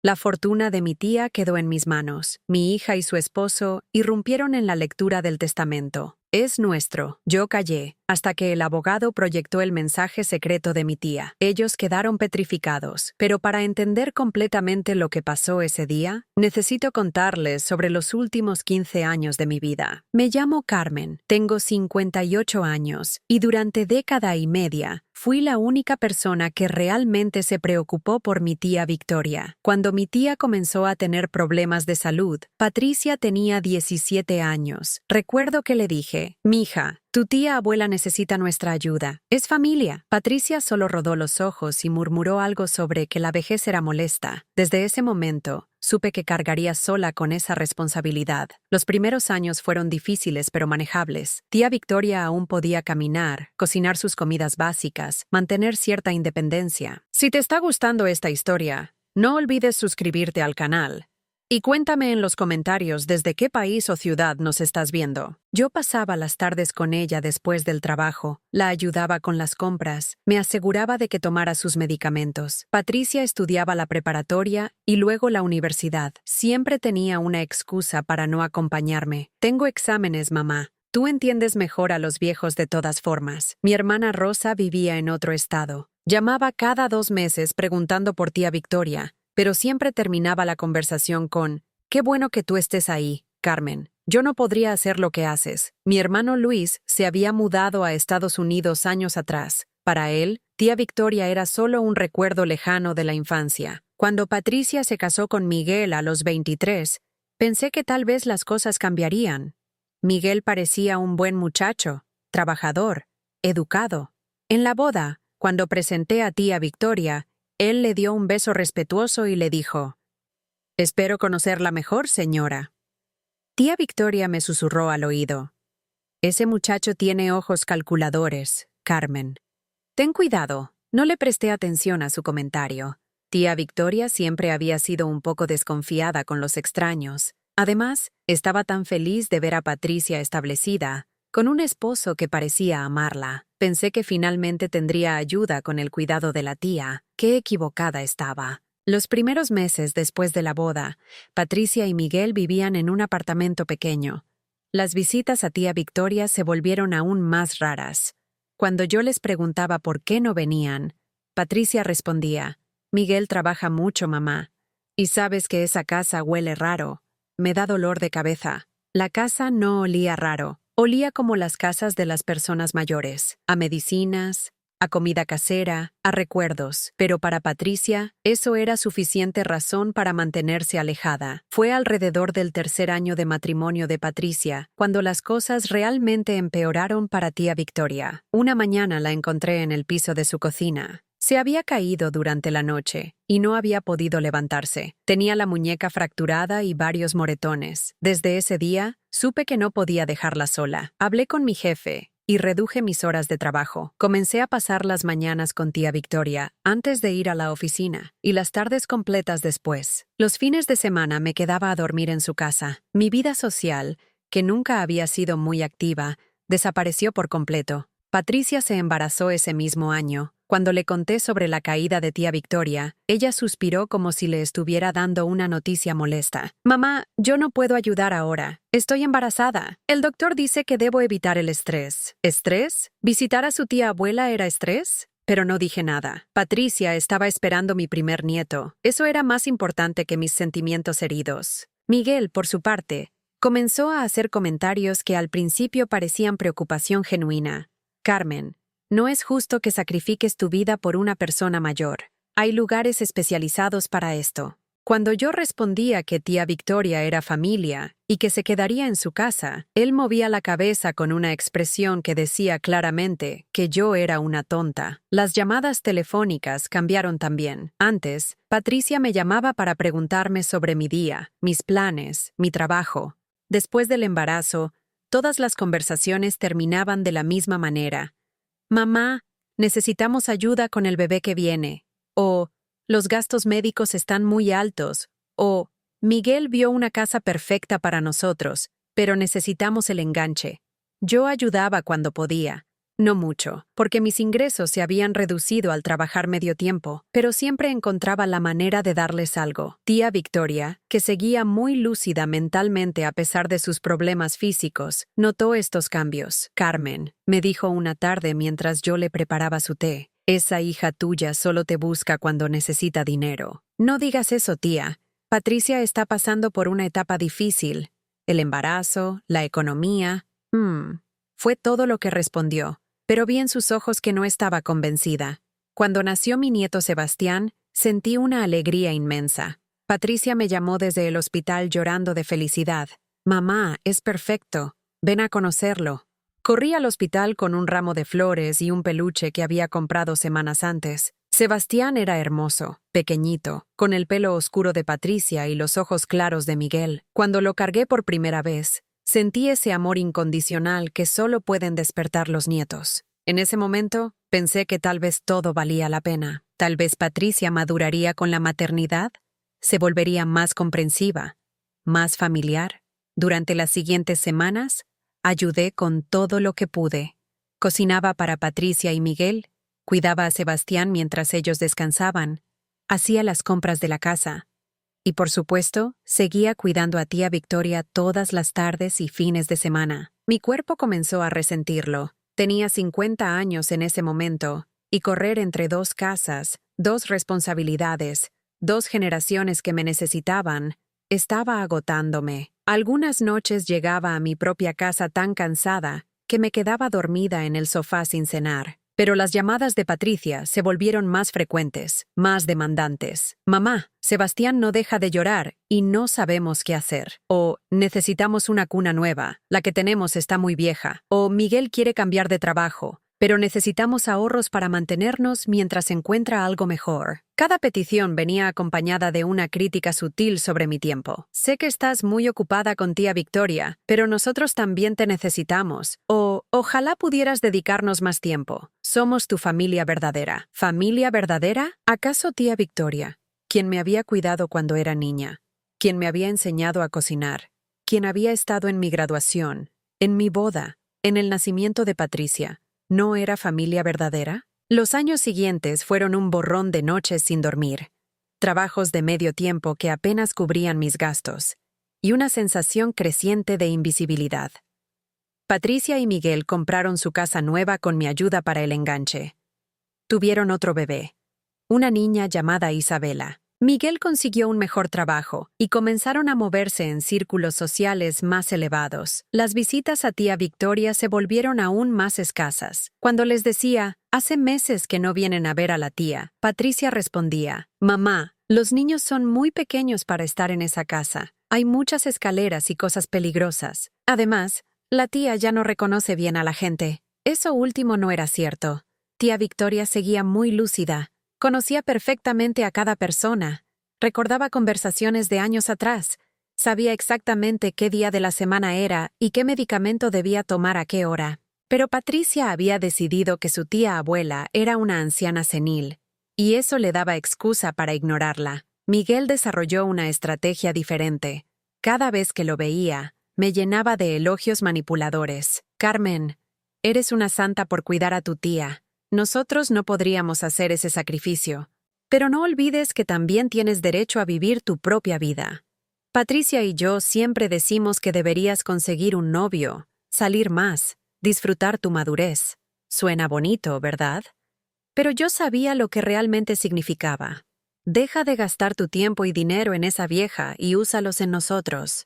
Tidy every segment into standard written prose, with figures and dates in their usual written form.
La fortuna de mi tía quedó en mis manos. Mi hija y su esposo irrumpieron en la lectura del testamento. Es nuestro. Yo callé, hasta que el abogado proyectó el mensaje secreto de mi tía. Ellos quedaron petrificados. Pero para entender completamente lo que pasó ese día, necesito contarles sobre los últimos 15 años de mi vida. Me llamo Carmen, tengo 58 años, y durante década y media, fui la única persona que realmente se preocupó por mi tía Victoria. Cuando mi tía comenzó a tener problemas de salud, Patricia tenía 17 años. Recuerdo que le dije, «Mija, tu tía abuela necesita nuestra ayuda. Es familia». Patricia solo rodó los ojos y murmuró algo sobre que la vejez era molesta. Desde ese momento, supe que cargaría sola con esa responsabilidad. Los primeros años fueron difíciles pero manejables. Tía Victoria aún podía caminar, cocinar sus comidas básicas, mantener cierta independencia. Si te está gustando esta historia, no olvides suscribirte al canal. Y cuéntame en los comentarios desde qué país o ciudad nos estás viendo. Yo pasaba las tardes con ella después del trabajo, la ayudaba con las compras, me aseguraba de que tomara sus medicamentos. Patricia estudiaba la preparatoria y luego la universidad. Siempre tenía una excusa para no acompañarme. Tengo exámenes, mamá. Tú entiendes mejor a los viejos de todas formas. Mi hermana Rosa vivía en otro estado. Llamaba cada 2 meses preguntando por tía Victoria, pero siempre terminaba la conversación con, «Qué bueno que tú estés ahí, Carmen. Yo no podría hacer lo que haces». Mi hermano Luis se había mudado a Estados Unidos años atrás. Para él, tía Victoria era solo un recuerdo lejano de la infancia. Cuando Patricia se casó con Miguel a los 23, pensé que tal vez las cosas cambiarían. Miguel parecía un buen muchacho, trabajador, educado. En la boda, cuando presenté a tía Victoria, él le dio un beso respetuoso y le dijo, «Espero conocerla mejor, señora». Tía Victoria me susurró al oído, «Ese muchacho tiene ojos calculadores, Carmen. Ten cuidado». No le presté atención a su comentario. Tía Victoria siempre había sido un poco desconfiada con los extraños. Además, estaba tan feliz de ver a Patricia establecida, con un esposo que parecía amarla. Pensé que finalmente tendría ayuda con el cuidado de la tía. Qué equivocada estaba. Los primeros meses después de la boda, Patricia y Miguel vivían en un apartamento pequeño. Las visitas a tía Victoria se volvieron aún más raras. Cuando yo les preguntaba por qué no venían, Patricia respondía, «Miguel trabaja mucho, mamá. Y sabes que esa casa huele raro. Me da dolor de cabeza». La casa no olía raro. Olía como las casas de las personas mayores, a medicinas, a comida casera, a recuerdos. Pero para Patricia, eso era suficiente razón para mantenerse alejada. Fue alrededor del 3er año de matrimonio de Patricia, cuando las cosas realmente empeoraron para tía Victoria. Una mañana la encontré en el piso de su cocina. Se había caído durante la noche y no había podido levantarse. Tenía la muñeca fracturada y varios moretones. Desde ese día, supe que no podía dejarla sola. Hablé con mi jefe y reduje mis horas de trabajo. Comencé a pasar las mañanas con tía Victoria antes de ir a la oficina y las tardes completas después. Los fines de semana me quedaba a dormir en su casa. Mi vida social, que nunca había sido muy activa, desapareció por completo. Patricia se embarazó ese mismo año. Cuando le conté sobre la caída de tía Victoria, ella suspiró como si le estuviera dando una noticia molesta. «Mamá, yo no puedo ayudar ahora. Estoy embarazada. El doctor dice que debo evitar el estrés». ¿Estrés? ¿Visitar a su tía abuela era estrés? Pero no dije nada. Patricia estaba esperando mi primer nieto. Eso era más importante que mis sentimientos heridos. Miguel, por su parte, comenzó a hacer comentarios que al principio parecían preocupación genuina. «Carmen, no es justo que sacrifiques tu vida por una persona mayor. Hay lugares especializados para esto». Cuando yo respondía que tía Victoria era familia y que se quedaría en su casa, él movía la cabeza con una expresión que decía claramente que yo era una tonta. Las llamadas telefónicas cambiaron también. Antes, Patricia me llamaba para preguntarme sobre mi día, mis planes, mi trabajo. Después del embarazo, todas las conversaciones terminaban de la misma manera. «Mamá, necesitamos ayuda con el bebé que viene». O «Los gastos médicos están muy altos». O «Miguel vio una casa perfecta para nosotros, pero necesitamos el enganche». Yo ayudaba cuando podía, No mucho, porque mis ingresos se habían reducido al trabajar medio tiempo, pero siempre encontraba la manera de darles algo. Tía Victoria, que seguía muy lúcida mentalmente a pesar de sus problemas físicos, notó estos cambios. Carmen, me dijo una tarde mientras yo le preparaba su té, esa hija tuya solo te busca cuando necesita dinero. No digas eso, tía. Patricia está pasando por una etapa difícil. El embarazo, la economía. Fue todo lo que respondió, pero vi en sus ojos que no estaba convencida. Cuando nació mi nieto Sebastián, sentí una alegría inmensa. Patricia me llamó desde el hospital llorando de felicidad. Mamá, es perfecto. Ven a conocerlo. Corrí al hospital con un ramo de flores y un peluche que había comprado semanas antes. Sebastián era hermoso, pequeñito, con el pelo oscuro de Patricia y los ojos claros de Miguel. Cuando lo cargué por primera vez, sentí ese amor incondicional que solo pueden despertar los nietos. En ese momento, pensé que tal vez todo valía la pena. Tal vez Patricia maduraría con la maternidad, se volvería más comprensiva, más familiar. Durante las siguientes semanas, ayudé con todo lo que pude. Cocinaba para Patricia y Miguel, cuidaba a Sebastián mientras ellos descansaban, hacía las compras de la casa. Y por supuesto, seguía cuidando a tía Victoria todas las tardes y fines de semana. Mi cuerpo comenzó a resentirlo. Tenía 50 años en ese momento, y correr entre dos casas, dos responsabilidades, dos generaciones que me necesitaban, estaba agotándome. Algunas noches llegaba a mi propia casa tan cansada que me quedaba dormida en el sofá sin cenar. Pero las llamadas de Patricia se volvieron más frecuentes, más demandantes. Mamá, Sebastián no deja de llorar y no sabemos qué hacer. O necesitamos una cuna nueva, la que tenemos está muy vieja. O Miguel quiere cambiar de trabajo, pero necesitamos ahorros para mantenernos mientras encuentra algo mejor. Cada petición venía acompañada de una crítica sutil sobre mi tiempo. Sé que estás muy ocupada con tía Victoria, pero nosotros también te necesitamos. O ojalá pudieras dedicarnos más tiempo. Somos tu familia verdadera. ¿Familia verdadera? ¿Acaso tía Victoria, quien me había cuidado cuando era niña, quien me había enseñado a cocinar, quien había estado en mi graduación, en mi boda, en el nacimiento de Patricia, no era familia verdadera? Los años siguientes fueron un borrón de noches sin dormir, trabajos de medio tiempo que apenas cubrían mis gastos, y una sensación creciente de invisibilidad. Patricia y Miguel compraron su casa nueva con mi ayuda para el enganche. Tuvieron otro bebé, una niña llamada Isabela. Miguel consiguió un mejor trabajo y comenzaron a moverse en círculos sociales más elevados. Las visitas a tía Victoria se volvieron aún más escasas. Cuando les decía, hace meses que no vienen a ver a la tía, Patricia respondía, mamá, los niños son muy pequeños para estar en esa casa. Hay muchas escaleras y cosas peligrosas. Además, la tía ya no reconoce bien a la gente. Eso último no era cierto. Tía Victoria seguía muy lúcida. Conocía perfectamente a cada persona. Recordaba conversaciones de años atrás. Sabía exactamente qué día de la semana era y qué medicamento debía tomar a qué hora. Pero Patricia había decidido que su tía abuela era una anciana senil, y eso le daba excusa para ignorarla. Miguel desarrolló una estrategia diferente. Cada vez que lo veía, me llenaba de elogios manipuladores. Carmen, eres una santa por cuidar a tu tía. Nosotros no podríamos hacer ese sacrificio. Pero no olvides que también tienes derecho a vivir tu propia vida. Patricia y yo siempre decimos que deberías conseguir un novio, salir más, disfrutar tu madurez. Suena bonito, ¿verdad? Pero yo sabía lo que realmente significaba. Deja de gastar tu tiempo y dinero en esa vieja y úsalos en nosotros.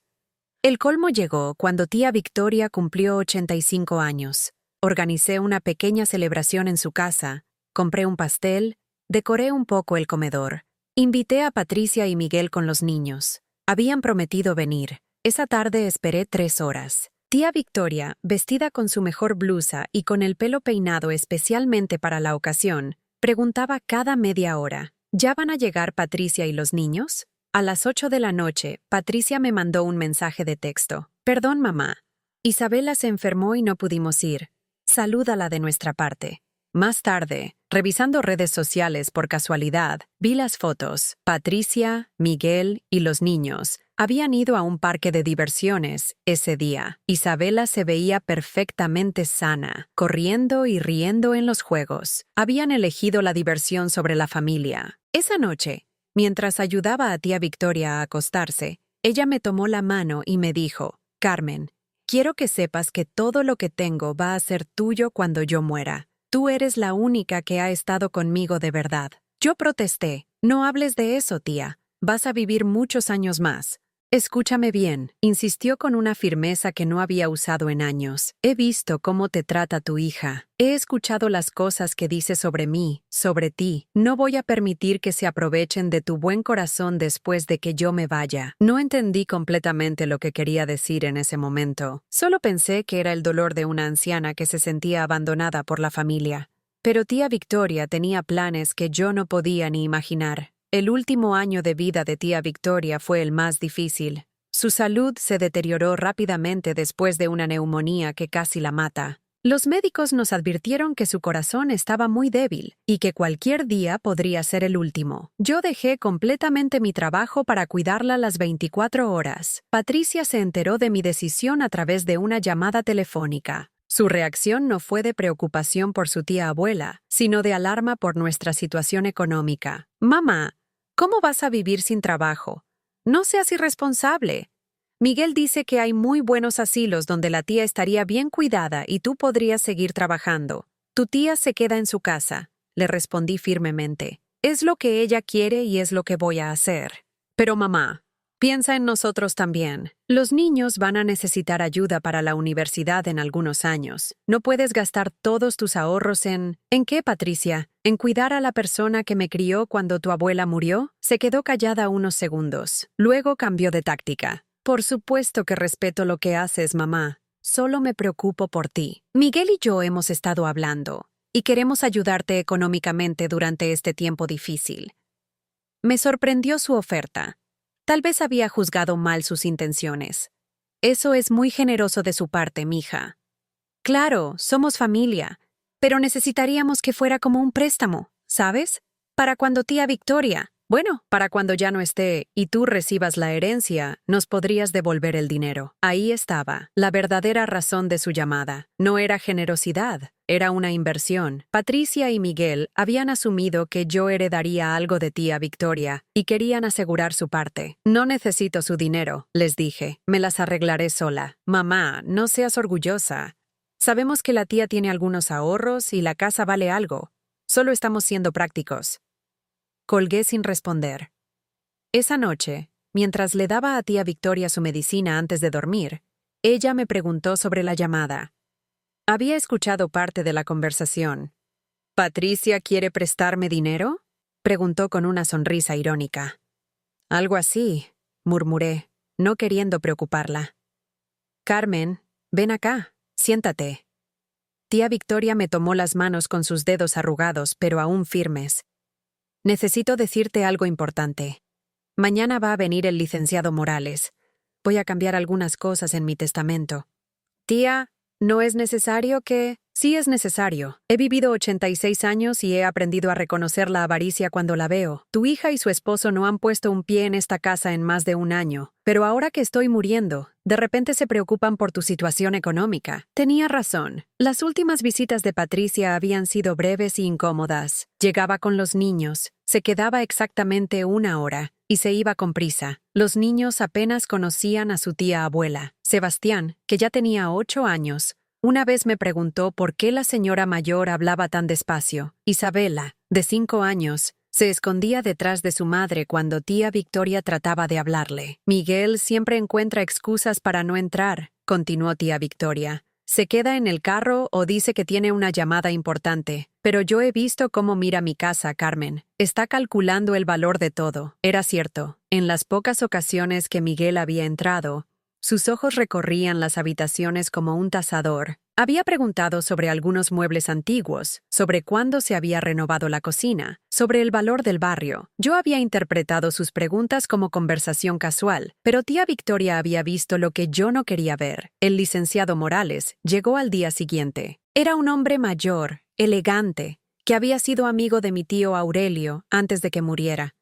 El colmo llegó cuando tía Victoria cumplió 85 años. Organicé una pequeña celebración en su casa, compré un pastel, decoré un poco el comedor. Invité a Patricia y Miguel con los niños. Habían prometido venir. Esa tarde esperé 3 horas. Tía Victoria, vestida con su mejor blusa y con el pelo peinado especialmente para la ocasión, preguntaba cada media hora, ¿ya van a llegar Patricia y los niños? A las 8 de la noche, Patricia me mandó un mensaje de texto. Perdón, mamá. Isabela se enfermó y no pudimos ir. Salúdala de nuestra parte. Más tarde, revisando redes sociales por casualidad, vi las fotos. Patricia, Miguel y los niños Habían ido a un parque de diversiones ese día. Isabela se veía perfectamente sana, corriendo y riendo en los juegos. Habían elegido la diversión sobre la familia. Esa noche, mientras ayudaba a tía Victoria a acostarse, ella me tomó la mano y me dijo: «Carmen, quiero que sepas que todo lo que tengo va a ser tuyo cuando yo muera. Tú eres la única que ha estado conmigo de verdad». Yo protesté: «No hables de eso, tía. Vas a vivir muchos años más». «Escúchame bien», insistió con una firmeza que no había usado en años. «He visto cómo te trata tu hija. He escuchado las cosas que dice sobre mí, sobre ti. No voy a permitir que se aprovechen de tu buen corazón después de que yo me vaya». No entendí completamente lo que quería decir en ese momento. Solo pensé que era el dolor de una anciana que se sentía abandonada por la familia. Pero tía Victoria tenía planes que yo no podía ni imaginar. El último año de vida de tía Victoria fue el más difícil. Su salud se deterioró rápidamente después de una neumonía que casi la mata. Los médicos nos advirtieron que su corazón estaba muy débil y que cualquier día podría ser el último. Yo dejé completamente mi trabajo para cuidarla las 24 horas. Patricia se enteró de mi decisión a través de una llamada telefónica. Su reacción no fue de preocupación por su tía abuela, sino de alarma por nuestra situación económica. «Mamá, ¿cómo vas a vivir sin trabajo? No seas irresponsable. Miguel dice que hay muy buenos asilos donde la tía estaría bien cuidada y tú podrías seguir trabajando. Tu tía se queda en su casa», le respondí firmemente. «Es lo que ella quiere y es lo que voy a hacer». «Pero mamá, piensa en nosotros también. Los niños van a necesitar ayuda para la universidad en algunos años. No puedes gastar todos tus ahorros en... ¿En qué, Patricia? ¿En cuidar a la persona que me crió cuando tu abuela murió?» Se quedó callada unos segundos. Luego cambió de táctica. «Por supuesto que respeto lo que haces, mamá. Solo me preocupo por ti. Miguel y yo hemos estado hablando y queremos ayudarte económicamente durante este tiempo difícil». Me sorprendió su oferta. Tal vez había juzgado mal sus intenciones. «Eso es muy generoso de su parte, mija». «Claro, somos familia, pero necesitaríamos que fuera como un préstamo, ¿sabes? Para cuando tía Victoria, bueno, para cuando ya no esté y tú recibas la herencia, nos podrías devolver el dinero». Ahí estaba, la verdadera razón de su llamada. No era generosidad, era una inversión. Patricia y Miguel habían asumido que yo heredaría algo de tía Victoria y querían asegurar su parte. «No necesito su dinero», les dije. «Me las arreglaré sola». «Mamá, no seas orgullosa. Sabemos que la tía tiene algunos ahorros y la casa vale algo. Solo estamos siendo prácticos». Colgué sin responder. Esa noche, mientras le daba a tía Victoria su medicina antes de dormir, ella me preguntó sobre la llamada. Había escuchado parte de la conversación. «¿Patricia quiere prestarme dinero?», preguntó con una sonrisa irónica. «Algo así», murmuré, no queriendo preocuparla. «Carmen, ven acá, siéntate». Tía Victoria me tomó las manos con sus dedos arrugados pero aún firmes. «Necesito decirte algo importante. Mañana va a venir el licenciado Morales. Voy a cambiar algunas cosas en mi testamento». «Tía, ¿no es necesario que...?» «Sí es necesario. He vivido 86 años y he aprendido a reconocer la avaricia cuando la veo. Tu hija y su esposo no han puesto un pie en esta casa en más de un año. Pero ahora que estoy muriendo, de repente se preocupan por tu situación económica». Tenía razón. Las últimas visitas de Patricia habían sido breves y incómodas. Llegaba con los niños, se quedaba exactamente 1 hora y se iba con prisa. Los niños apenas conocían a su tía abuela. Sebastián, que ya tenía 8 años, una vez me preguntó por qué la señora mayor hablaba tan despacio. Isabela, de 5 años, se escondía detrás de su madre cuando tía Victoria trataba de hablarle. «Miguel siempre encuentra excusas para no entrar», continuó tía Victoria. «Se queda en el carro o dice que tiene una llamada importante. Pero yo he visto cómo mira mi casa, Carmen. Está calculando el valor de todo». Era cierto. En las pocas ocasiones que Miguel había entrado, sus ojos recorrían las habitaciones como un tasador. Había preguntado sobre algunos muebles antiguos, sobre cuándo se había renovado la cocina, sobre el valor del barrio. Yo había interpretado sus preguntas como conversación casual, pero tía Victoria había visto lo que yo no quería ver. El licenciado Morales llegó al día siguiente. Era un hombre mayor, elegante, que había sido amigo de mi tío Aurelio antes de que muriera.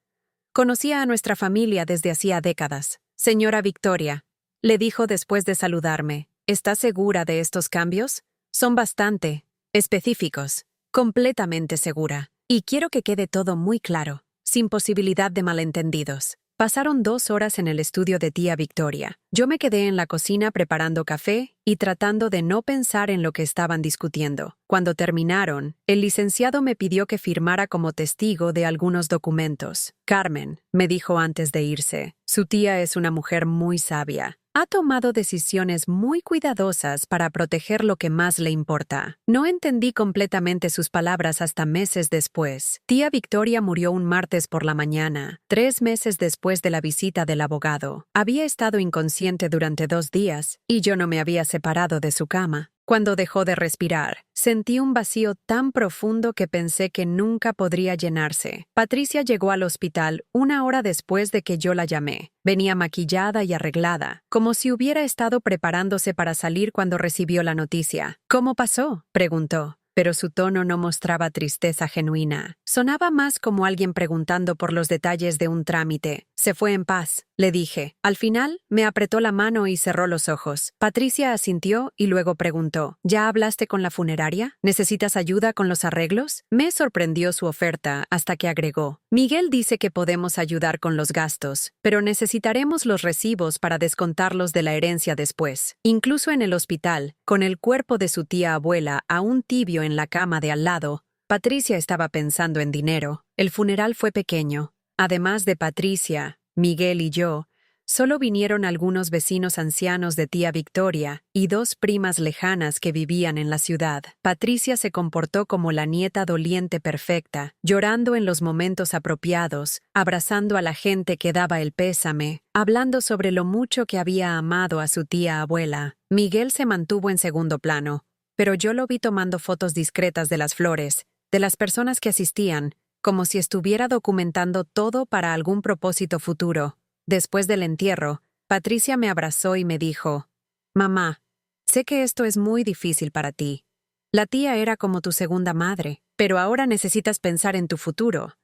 Conocía a nuestra familia desde hacía décadas. Señora Victoria, le dijo después de saludarme, ¿está segura de estos cambios? Son bastante específicos. Completamente segura. Y quiero que quede todo muy claro, sin posibilidad de malentendidos. Pasaron 2 horas en el estudio de tía Victoria. Yo me quedé en la cocina preparando café y tratando de no pensar en lo que estaban discutiendo. Cuando terminaron, el licenciado me pidió que firmara como testigo de algunos documentos. Carmen, me dijo antes de irse, su tía es una mujer muy sabia. Ha tomado decisiones muy cuidadosas para proteger lo que más le importa. No entendí completamente sus palabras hasta meses después. Tía Victoria murió un martes por la mañana, 3 meses después de la visita del abogado. Había estado inconsciente durante 2 días y yo no me había separado de su cama. Cuando dejó de respirar, sentí un vacío tan profundo que pensé que nunca podría llenarse. Patricia llegó al hospital 1 hora después de que yo la llamé. Venía maquillada y arreglada, como si hubiera estado preparándose para salir cuando recibió la noticia. ¿Cómo pasó?, preguntó. Pero su tono no mostraba tristeza genuina. Sonaba más como alguien preguntando por los detalles de un trámite. Se fue en paz, le dije. Al final, me apretó la mano y cerró los ojos. Patricia asintió y luego preguntó, ¿ya hablaste con la funeraria? ¿Necesitas ayuda con los arreglos? Me sorprendió su oferta hasta que agregó, Miguel dice que podemos ayudar con los gastos, pero necesitaremos los recibos para descontarlos de la herencia después. Incluso en el hospital, con el cuerpo de su tía abuela aún tibio en la cama de al lado, Patricia estaba pensando en dinero. El funeral fue pequeño. Además de Patricia, Miguel y yo, solo vinieron algunos vecinos ancianos de tía Victoria y 2 primas lejanas que vivían en la ciudad. Patricia se comportó como la nieta doliente perfecta, llorando en los momentos apropiados, abrazando a la gente que daba el pésame, hablando sobre lo mucho que había amado a su tía abuela. Miguel se mantuvo en segundo plano, pero yo lo vi tomando fotos discretas de las flores, de las personas que asistían, como si estuviera documentando todo para algún propósito futuro. Después del entierro, Patricia me abrazó y me dijo, «Mamá, sé que esto es muy difícil para ti. La tía era como tu segunda madre, pero ahora necesitas pensar en tu futuro.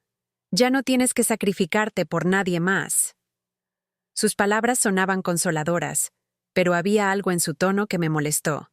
Ya no tienes que sacrificarte por nadie más». Sus palabras sonaban consoladoras, pero había algo en su tono que me molestó.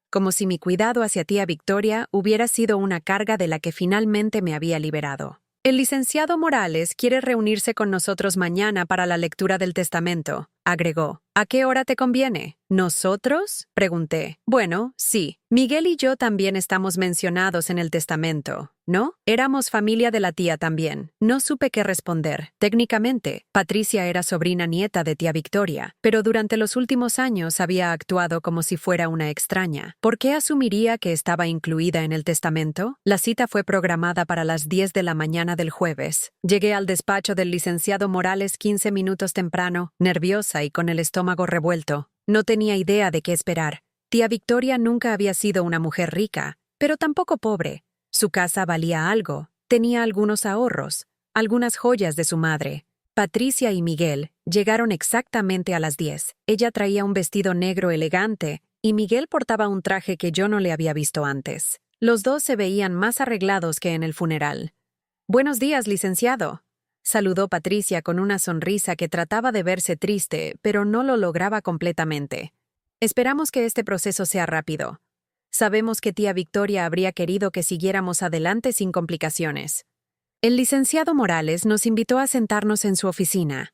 Como si mi cuidado hacia tía Victoria hubiera sido una carga de la que finalmente me había liberado. El licenciado Morales quiere reunirse con nosotros mañana para la lectura del testamento, agregó. ¿A qué hora te conviene? ¿Nosotros?, pregunté. Bueno, sí. Miguel y yo también estamos mencionados en el testamento, ¿no? Éramos familia de la tía también. No supe qué responder. Técnicamente, Patricia era sobrina nieta de tía Victoria, pero durante los últimos años había actuado como si fuera una extraña. ¿Por qué asumiría que estaba incluida en el testamento? La cita fue programada para las 10 de la mañana del jueves. Llegué al despacho del licenciado Morales 15 minutos temprano, nerviosa y con el estómago revuelto. No tenía idea de qué esperar. Tía Victoria nunca había sido una mujer rica, pero tampoco pobre. Su casa valía algo, tenía algunos ahorros, algunas joyas de su madre. Patricia y Miguel llegaron exactamente a las 10. Ella traía un vestido negro elegante y Miguel portaba un traje que yo no le había visto antes. Los dos se veían más arreglados que en el funeral. «Buenos días, licenciado», saludó Patricia con una sonrisa que trataba de verse triste, pero no lo lograba completamente. «Esperamos que este proceso sea rápido. Sabemos que tía Victoria habría querido que siguiéramos adelante sin complicaciones». El licenciado Morales nos invitó a sentarnos en su oficina.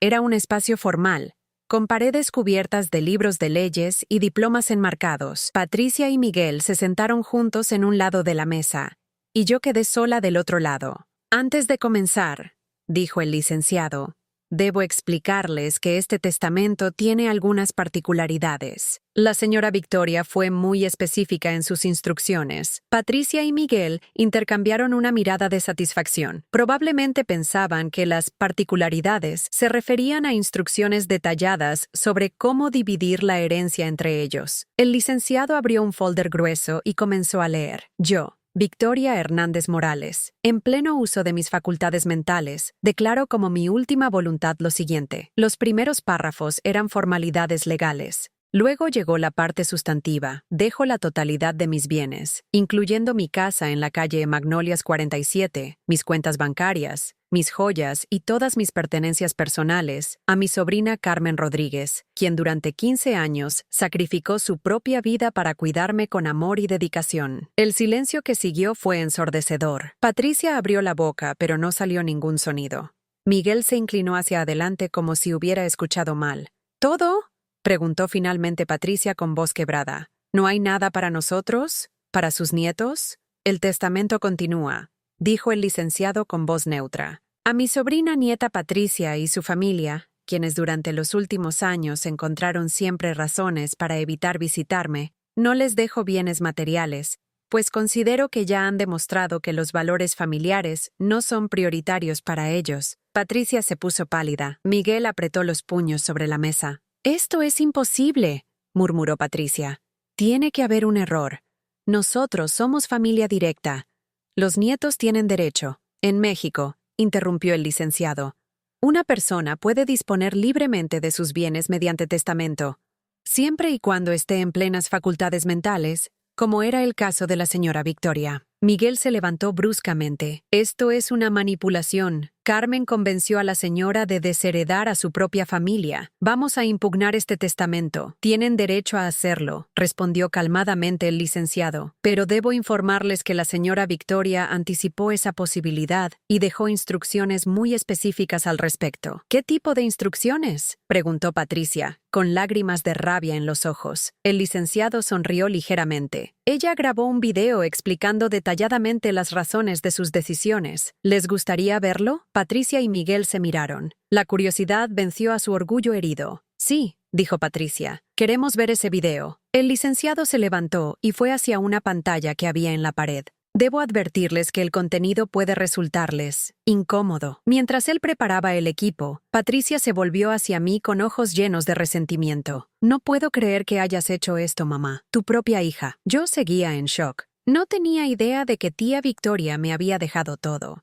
Era un espacio formal, con paredes cubiertas de libros de leyes y diplomas enmarcados. Patricia y Miguel se sentaron juntos en un lado de la mesa, y yo quedé sola del otro lado. «Antes de comenzar», dijo el licenciado, «debo explicarles que este testamento tiene algunas particularidades». La señora Victoria fue muy específica en sus instrucciones. Patricia y Miguel intercambiaron una mirada de satisfacción. Probablemente pensaban que las particularidades se referían a instrucciones detalladas sobre cómo dividir la herencia entre ellos. El licenciado abrió un folder grueso y comenzó a leer. Yo, Victoria Hernández Morales, en pleno uso de mis facultades mentales, declaro como mi última voluntad lo siguiente. Los primeros párrafos eran formalidades legales. Luego llegó la parte sustantiva. Dejo la totalidad de mis bienes, incluyendo mi casa en la calle Magnolias 47, mis cuentas bancarias, mis joyas y todas mis pertenencias personales a mi sobrina Carmen Rodríguez, quien durante 15 años sacrificó su propia vida para cuidarme con amor y dedicación. El silencio que siguió fue ensordecedor. Patricia abrió la boca, pero no salió ningún sonido. Miguel se inclinó hacia adelante como si hubiera escuchado mal. ¿Todo? Preguntó finalmente Patricia con voz quebrada. ¿No hay nada para nosotros? ¿Para sus nietos? El testamento continúa, dijo el licenciado con voz neutra. A mi sobrina nieta Patricia y su familia, quienes durante los últimos años encontraron siempre razones para evitar visitarme, no les dejo bienes materiales, pues considero que ya han demostrado que los valores familiares no son prioritarios para ellos. Patricia se puso pálida. Miguel apretó los puños sobre la mesa. «Esto es imposible», murmuró Patricia. «Tiene que haber un error. Nosotros somos familia directa. Los nietos tienen derecho. En México», interrumpió el licenciado, «una persona puede disponer libremente de sus bienes mediante testamento, siempre y cuando esté en plenas facultades mentales, como era el caso de la señora Victoria». Miguel se levantó bruscamente. «Esto es una manipulación. Carmen convenció a la señora de desheredar a su propia familia. Vamos a impugnar este testamento. Tienen derecho a hacerlo», respondió calmadamente el licenciado. «Pero debo informarles que la señora Victoria anticipó esa posibilidad y dejó instrucciones muy específicas al respecto». «¿Qué tipo de instrucciones?», preguntó Patricia, con lágrimas de rabia en los ojos. El licenciado sonrió ligeramente. «Ella grabó un video explicando detalladamente las razones de sus decisiones. ¿Les gustaría verlo?». Patricia y Miguel se miraron. La curiosidad venció a su orgullo herido. «Sí», dijo Patricia. «Queremos ver ese video». El licenciado se levantó y fue hacia una pantalla que había en la pared. «Debo advertirles que el contenido puede resultarles incómodo». Mientras él preparaba el equipo, Patricia se volvió hacia mí con ojos llenos de resentimiento. «No puedo creer que hayas hecho esto, mamá. Tu propia hija». Yo seguía en shock. No tenía idea de que tía Victoria me había dejado todo.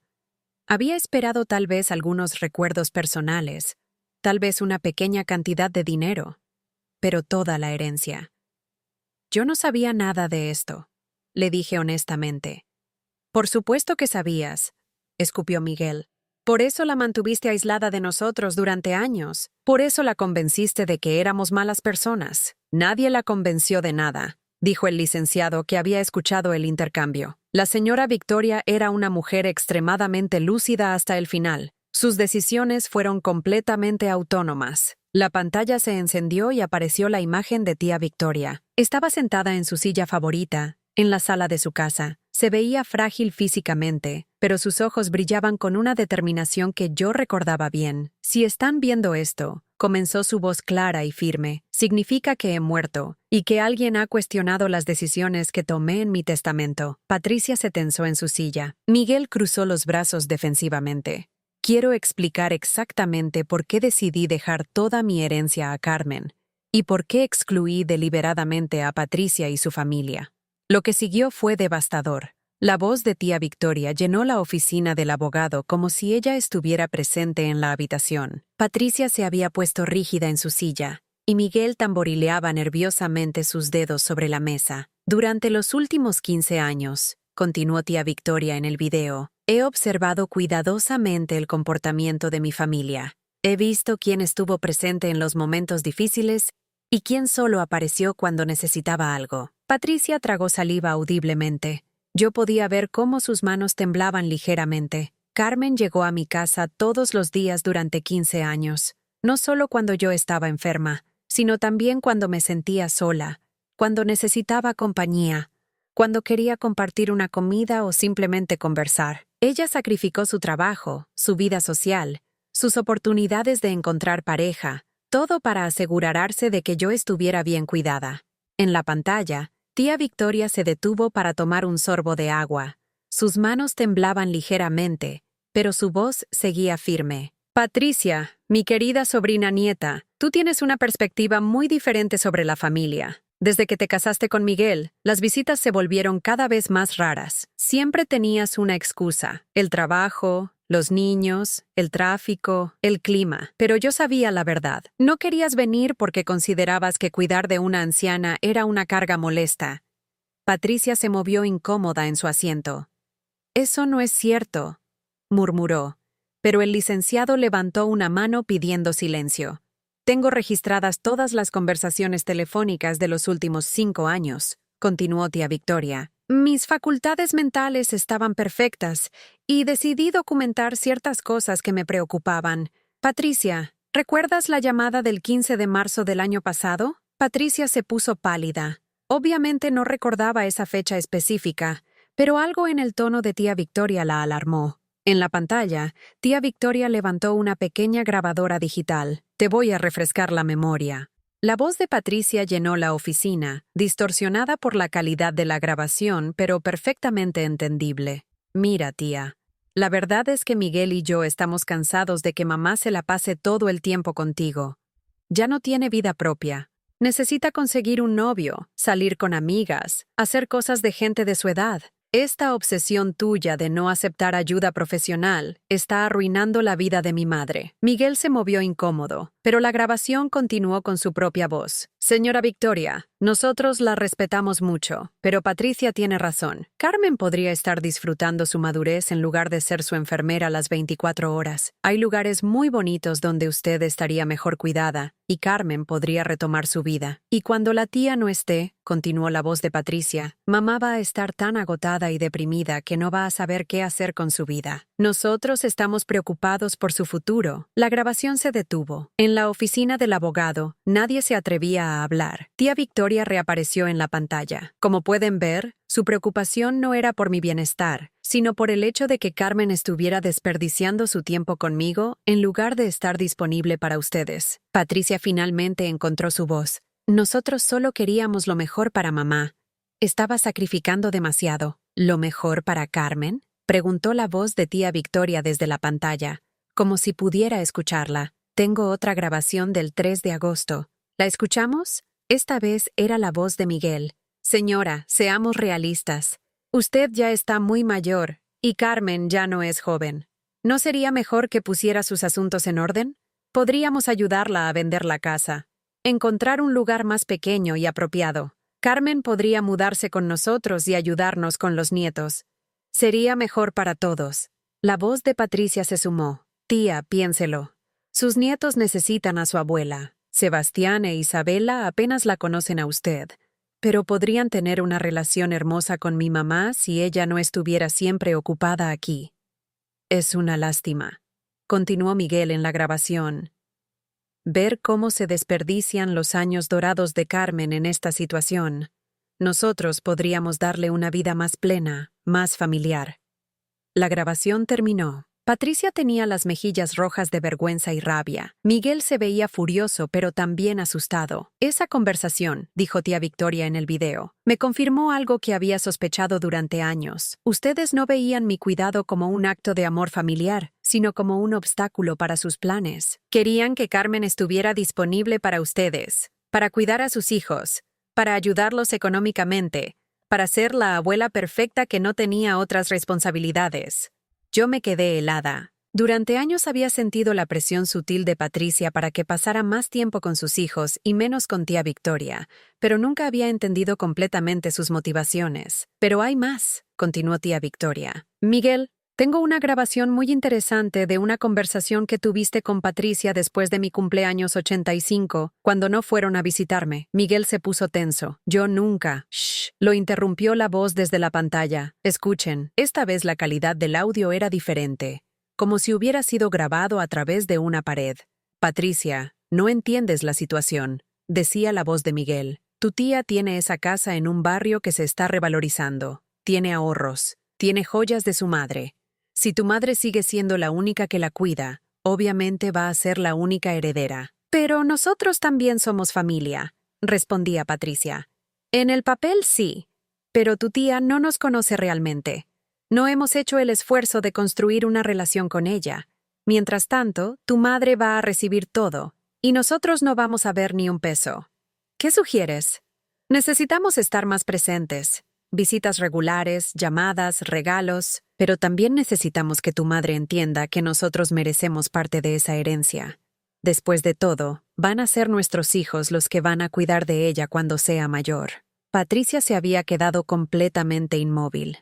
Había esperado tal vez algunos recuerdos personales, tal vez una pequeña cantidad de dinero, pero toda la herencia. «Yo no sabía nada de esto», le dije honestamente. «Por supuesto que sabías», escupió Miguel. «Por eso la mantuviste aislada de nosotros durante años. Por eso la convenciste de que éramos malas personas». «Nadie la convenció de nada», dijo el licenciado que había escuchado el intercambio. «La señora Victoria era una mujer extremadamente lúcida hasta el final. Sus decisiones fueron completamente autónomas». La pantalla se encendió y apareció la imagen de tía Victoria. Estaba sentada en su silla favorita, en la sala de su casa. Se veía frágil físicamente, pero sus ojos brillaban con una determinación que yo recordaba bien. «Si están viendo esto», comenzó su voz clara y firme, «significa que he muerto y que alguien ha cuestionado las decisiones que tomé en mi testamento». Patricia se tensó en su silla. Miguel cruzó los brazos defensivamente. «Quiero explicar exactamente por qué decidí dejar toda mi herencia a Carmen y por qué excluí deliberadamente a Patricia y su familia». Lo que siguió fue devastador. La voz de tía Victoria llenó la oficina del abogado como si ella estuviera presente en la habitación. Patricia se había puesto rígida en su silla, y Miguel tamborileaba nerviosamente sus dedos sobre la mesa. «Durante los últimos 15 años», continuó tía Victoria en el video, «he observado cuidadosamente el comportamiento de mi familia. He visto quién estuvo presente en los momentos difíciles y quién solo apareció cuando necesitaba algo». Patricia tragó saliva audiblemente. Yo podía ver cómo sus manos temblaban ligeramente. Carmen llegó a mi casa todos los días durante 15 años, no solo cuando yo estaba enferma, sino también cuando me sentía sola, cuando necesitaba compañía, cuando quería compartir una comida o simplemente conversar. Ella sacrificó su trabajo, su vida social, sus oportunidades de encontrar pareja, todo para asegurarse de que yo estuviera bien cuidada. En la pantalla, tía Victoria se detuvo para tomar un sorbo de agua. Sus manos temblaban ligeramente, pero su voz seguía firme. «Patricia, mi querida sobrina nieta, tú tienes una perspectiva muy diferente sobre la familia. Desde que te casaste con Miguel, las visitas se volvieron cada vez más raras. Siempre tenías una excusa: el trabajo, los niños, el tráfico, el clima. Pero yo sabía la verdad. No querías venir porque considerabas que cuidar de una anciana era una carga molesta». Patricia se movió incómoda en su asiento. «Eso no es cierto», murmuró. pero el licenciado levantó una mano pidiendo silencio. Tengo registradas todas las conversaciones telefónicas de los últimos 5 años, continuó tía Victoria. Mis facultades mentales estaban perfectas y decidí documentar ciertas cosas que me preocupaban. Patricia, ¿recuerdas la llamada del 15 de marzo del año pasado? Patricia se puso pálida. Obviamente no recordaba esa fecha específica, pero algo en el tono de tía Victoria la alarmó. En la pantalla, tía Victoria levantó una pequeña grabadora digital. Te voy a refrescar la memoria. La voz de Patricia llenó la oficina, distorsionada por la calidad de la grabación, pero perfectamente entendible. Mira, tía. La verdad es que Miguel y yo estamos cansados de que mamá se la pase todo el tiempo contigo. Ya no tiene vida propia. Necesita conseguir un novio, salir con amigas, hacer cosas de gente de su edad. Esta obsesión tuya de no aceptar ayuda profesional está arruinando la vida de mi madre. Miguel se movió incómodo, pero la grabación continuó con su propia voz. Señora Victoria, nosotros la respetamos mucho, pero Patricia tiene razón. Carmen podría estar disfrutando su madurez en lugar de ser su enfermera las 24 horas. Hay lugares muy bonitos donde usted estaría mejor cuidada, y Carmen podría retomar su vida. Y cuando la tía no esté, continuó la voz de Patricia, mamá va a estar tan agotada y deprimida que no va a saber qué hacer con su vida. Nosotros estamos preocupados por su futuro. La grabación se detuvo. En la oficina del abogado, nadie se atrevía a hablar. Tía Victoria reapareció en la pantalla. Como pueden ver, su preocupación no era por mi bienestar, sino por el hecho de que Carmen estuviera desperdiciando su tiempo conmigo en lugar de estar disponible para ustedes. Patricia finalmente encontró su voz. Nosotros solo queríamos lo mejor para mamá. ¿Estaba sacrificando demasiado? ¿Lo mejor para Carmen? Preguntó la voz de tía Victoria desde la pantalla, como si pudiera escucharla. Tengo otra grabación del 3 de agosto. ¿La escuchamos? Esta vez era la voz de Miguel. Señora, seamos realistas. Usted ya está muy mayor, y Carmen ya no es joven. ¿No sería mejor que pusiera sus asuntos en orden? Podríamos ayudarla a vender la casa. Encontrar un lugar más pequeño y apropiado. Carmen podría mudarse con nosotros y ayudarnos con los nietos. Sería mejor para todos. La voz de Patricia se sumó. Tía, piénselo. Sus nietos necesitan a su abuela. Sebastián e Isabela apenas la conocen a usted. Pero podrían tener una relación hermosa con mi mamá si ella no estuviera siempre ocupada aquí. Es una lástima. Continuó Miguel en la grabación. Ver cómo se desperdician los años dorados de Carmen en esta situación. Nosotros podríamos darle una vida más plena, más familiar. La grabación terminó. Patricia tenía las mejillas rojas de vergüenza y rabia. Miguel se veía furioso, pero también asustado. Esa conversación, dijo tía Victoria en el video, me confirmó algo que había sospechado durante años. Ustedes no veían mi cuidado como un acto de amor familiar, sino como un obstáculo para sus planes. Querían que Carmen estuviera disponible para ustedes, para cuidar a sus hijos, para ayudarlos económicamente, para ser la abuela perfecta que no tenía otras responsabilidades. Yo me quedé helada. Durante años había sentido la presión sutil de Patricia para que pasara más tiempo con sus hijos y menos con tía Victoria, pero nunca había entendido completamente sus motivaciones. Pero hay más, continuó tía Victoria. Miguel, tengo una grabación muy interesante de una conversación que tuviste con Patricia después de mi cumpleaños 85, cuando no fueron a visitarme. Miguel se puso tenso. Yo nunca. Shh. Lo interrumpió la voz desde la pantalla. Escuchen, esta vez la calidad del audio era diferente, como si hubiera sido grabado a través de una pared. Patricia, no entiendes la situación, decía la voz de Miguel. Tu tía tiene esa casa en un barrio que se está revalorizando. Tiene ahorros. Tiene joyas de su madre. Si tu madre sigue siendo la única que la cuida, obviamente va a ser la única heredera. Pero nosotros también somos familia, respondía Patricia. En el papel sí, pero tu tía no nos conoce realmente. No hemos hecho el esfuerzo de construir una relación con ella. Mientras tanto, tu madre va a recibir todo, y nosotros no vamos a ver ni un peso. ¿Qué sugieres? Necesitamos estar más presentes. Visitas regulares, llamadas, regalos, pero también necesitamos que tu madre entienda que nosotros merecemos parte de esa herencia. Después de todo, van a ser nuestros hijos los que van a cuidar de ella cuando sea mayor. Patricia se había quedado completamente inmóvil.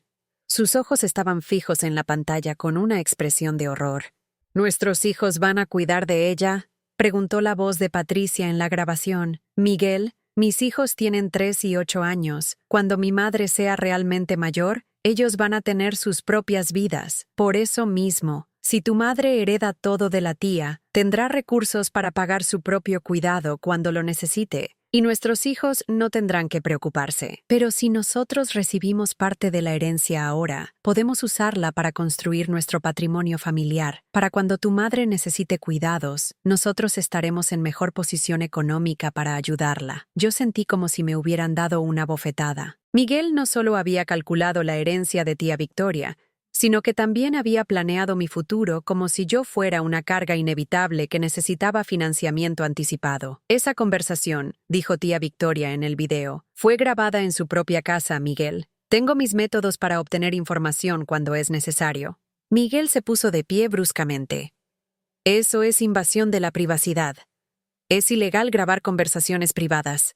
Sus ojos estaban fijos en la pantalla con una expresión de horror. ¿Nuestros hijos van a cuidar de ella?, preguntó la voz de Patricia en la grabación. Miguel, mis hijos tienen 3 y 8 años. Cuando mi madre sea realmente mayor, ellos van a tener sus propias vidas. Por eso mismo, si tu madre hereda todo de la tía, tendrá recursos para pagar su propio cuidado cuando lo necesite. Y nuestros hijos no tendrán que preocuparse. Pero si nosotros recibimos parte de la herencia ahora, podemos usarla para construir nuestro patrimonio familiar. Para cuando tu madre necesite cuidados, nosotros estaremos en mejor posición económica para ayudarla. Yo sentí como si me hubieran dado una bofetada. Miguel no solo había calculado la herencia de tía Victoria, sino que también había planeado mi futuro como si yo fuera una carga inevitable que necesitaba financiamiento anticipado. Esa conversación, dijo tía Victoria en el video, fue grabada en su propia casa, Miguel. Tengo mis métodos para obtener información cuando es necesario. Miguel se puso de pie bruscamente. Eso es invasión de la privacidad. Es ilegal grabar conversaciones privadas.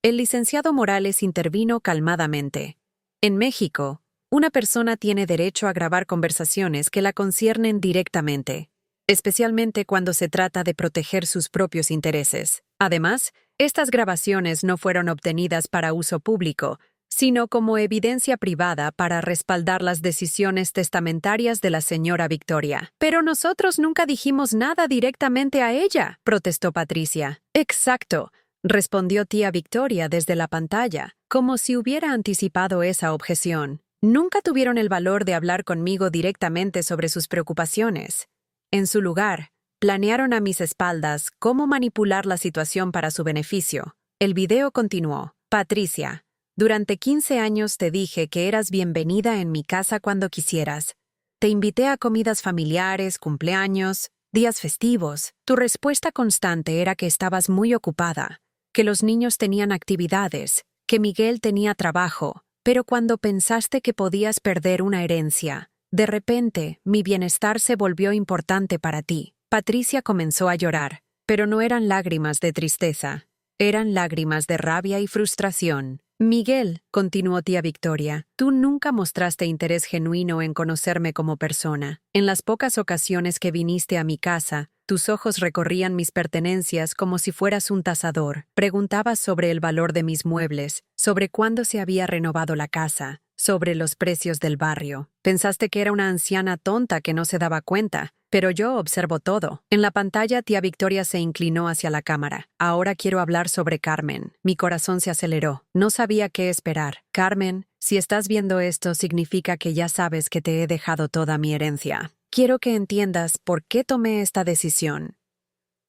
El licenciado Morales intervino calmadamente. En México, una persona tiene derecho a grabar conversaciones que la conciernen directamente, especialmente cuando se trata de proteger sus propios intereses. Además, estas grabaciones no fueron obtenidas para uso público, sino como evidencia privada para respaldar las decisiones testamentarias de la señora Victoria. Pero nosotros nunca dijimos nada directamente a ella, protestó Patricia. Exacto, respondió tía Victoria desde la pantalla, como si hubiera anticipado esa objeción. Nunca tuvieron el valor de hablar conmigo directamente sobre sus preocupaciones. En su lugar, planearon a mis espaldas cómo manipular la situación para su beneficio. El video continuó. Patricia, durante 15 años te dije que eras bienvenida en mi casa cuando quisieras. Te invité a comidas familiares, cumpleaños, días festivos. Tu respuesta constante era que estabas muy ocupada, que los niños tenían actividades, que Miguel tenía trabajo. Pero cuando pensaste que podías perder una herencia, de repente, mi bienestar se volvió importante para ti. Patricia comenzó a llorar, pero no eran lágrimas de tristeza, eran lágrimas de rabia y frustración. Miguel, continuó tía Victoria, tú nunca mostraste interés genuino en conocerme como persona. En las pocas ocasiones que viniste a mi casa, tus ojos recorrían mis pertenencias como si fueras un tasador. Preguntabas sobre el valor de mis muebles, sobre cuándo se había renovado la casa, sobre los precios del barrio. Pensaste que era una anciana tonta que no se daba cuenta, pero yo observo todo. En la pantalla, tía Victoria se inclinó hacia la cámara. Ahora quiero hablar sobre Carmen. Mi corazón se aceleró. No sabía qué esperar. Carmen, si estás viendo esto, significa que ya sabes que te he dejado toda mi herencia. Quiero que entiendas por qué tomé esta decisión.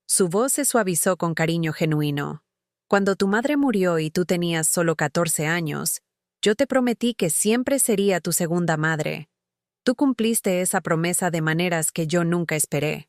Su voz se suavizó con cariño genuino. Cuando tu madre murió y tú tenías solo 14 años, yo te prometí que siempre sería tu segunda madre. Tú cumpliste esa promesa de maneras que yo nunca esperé.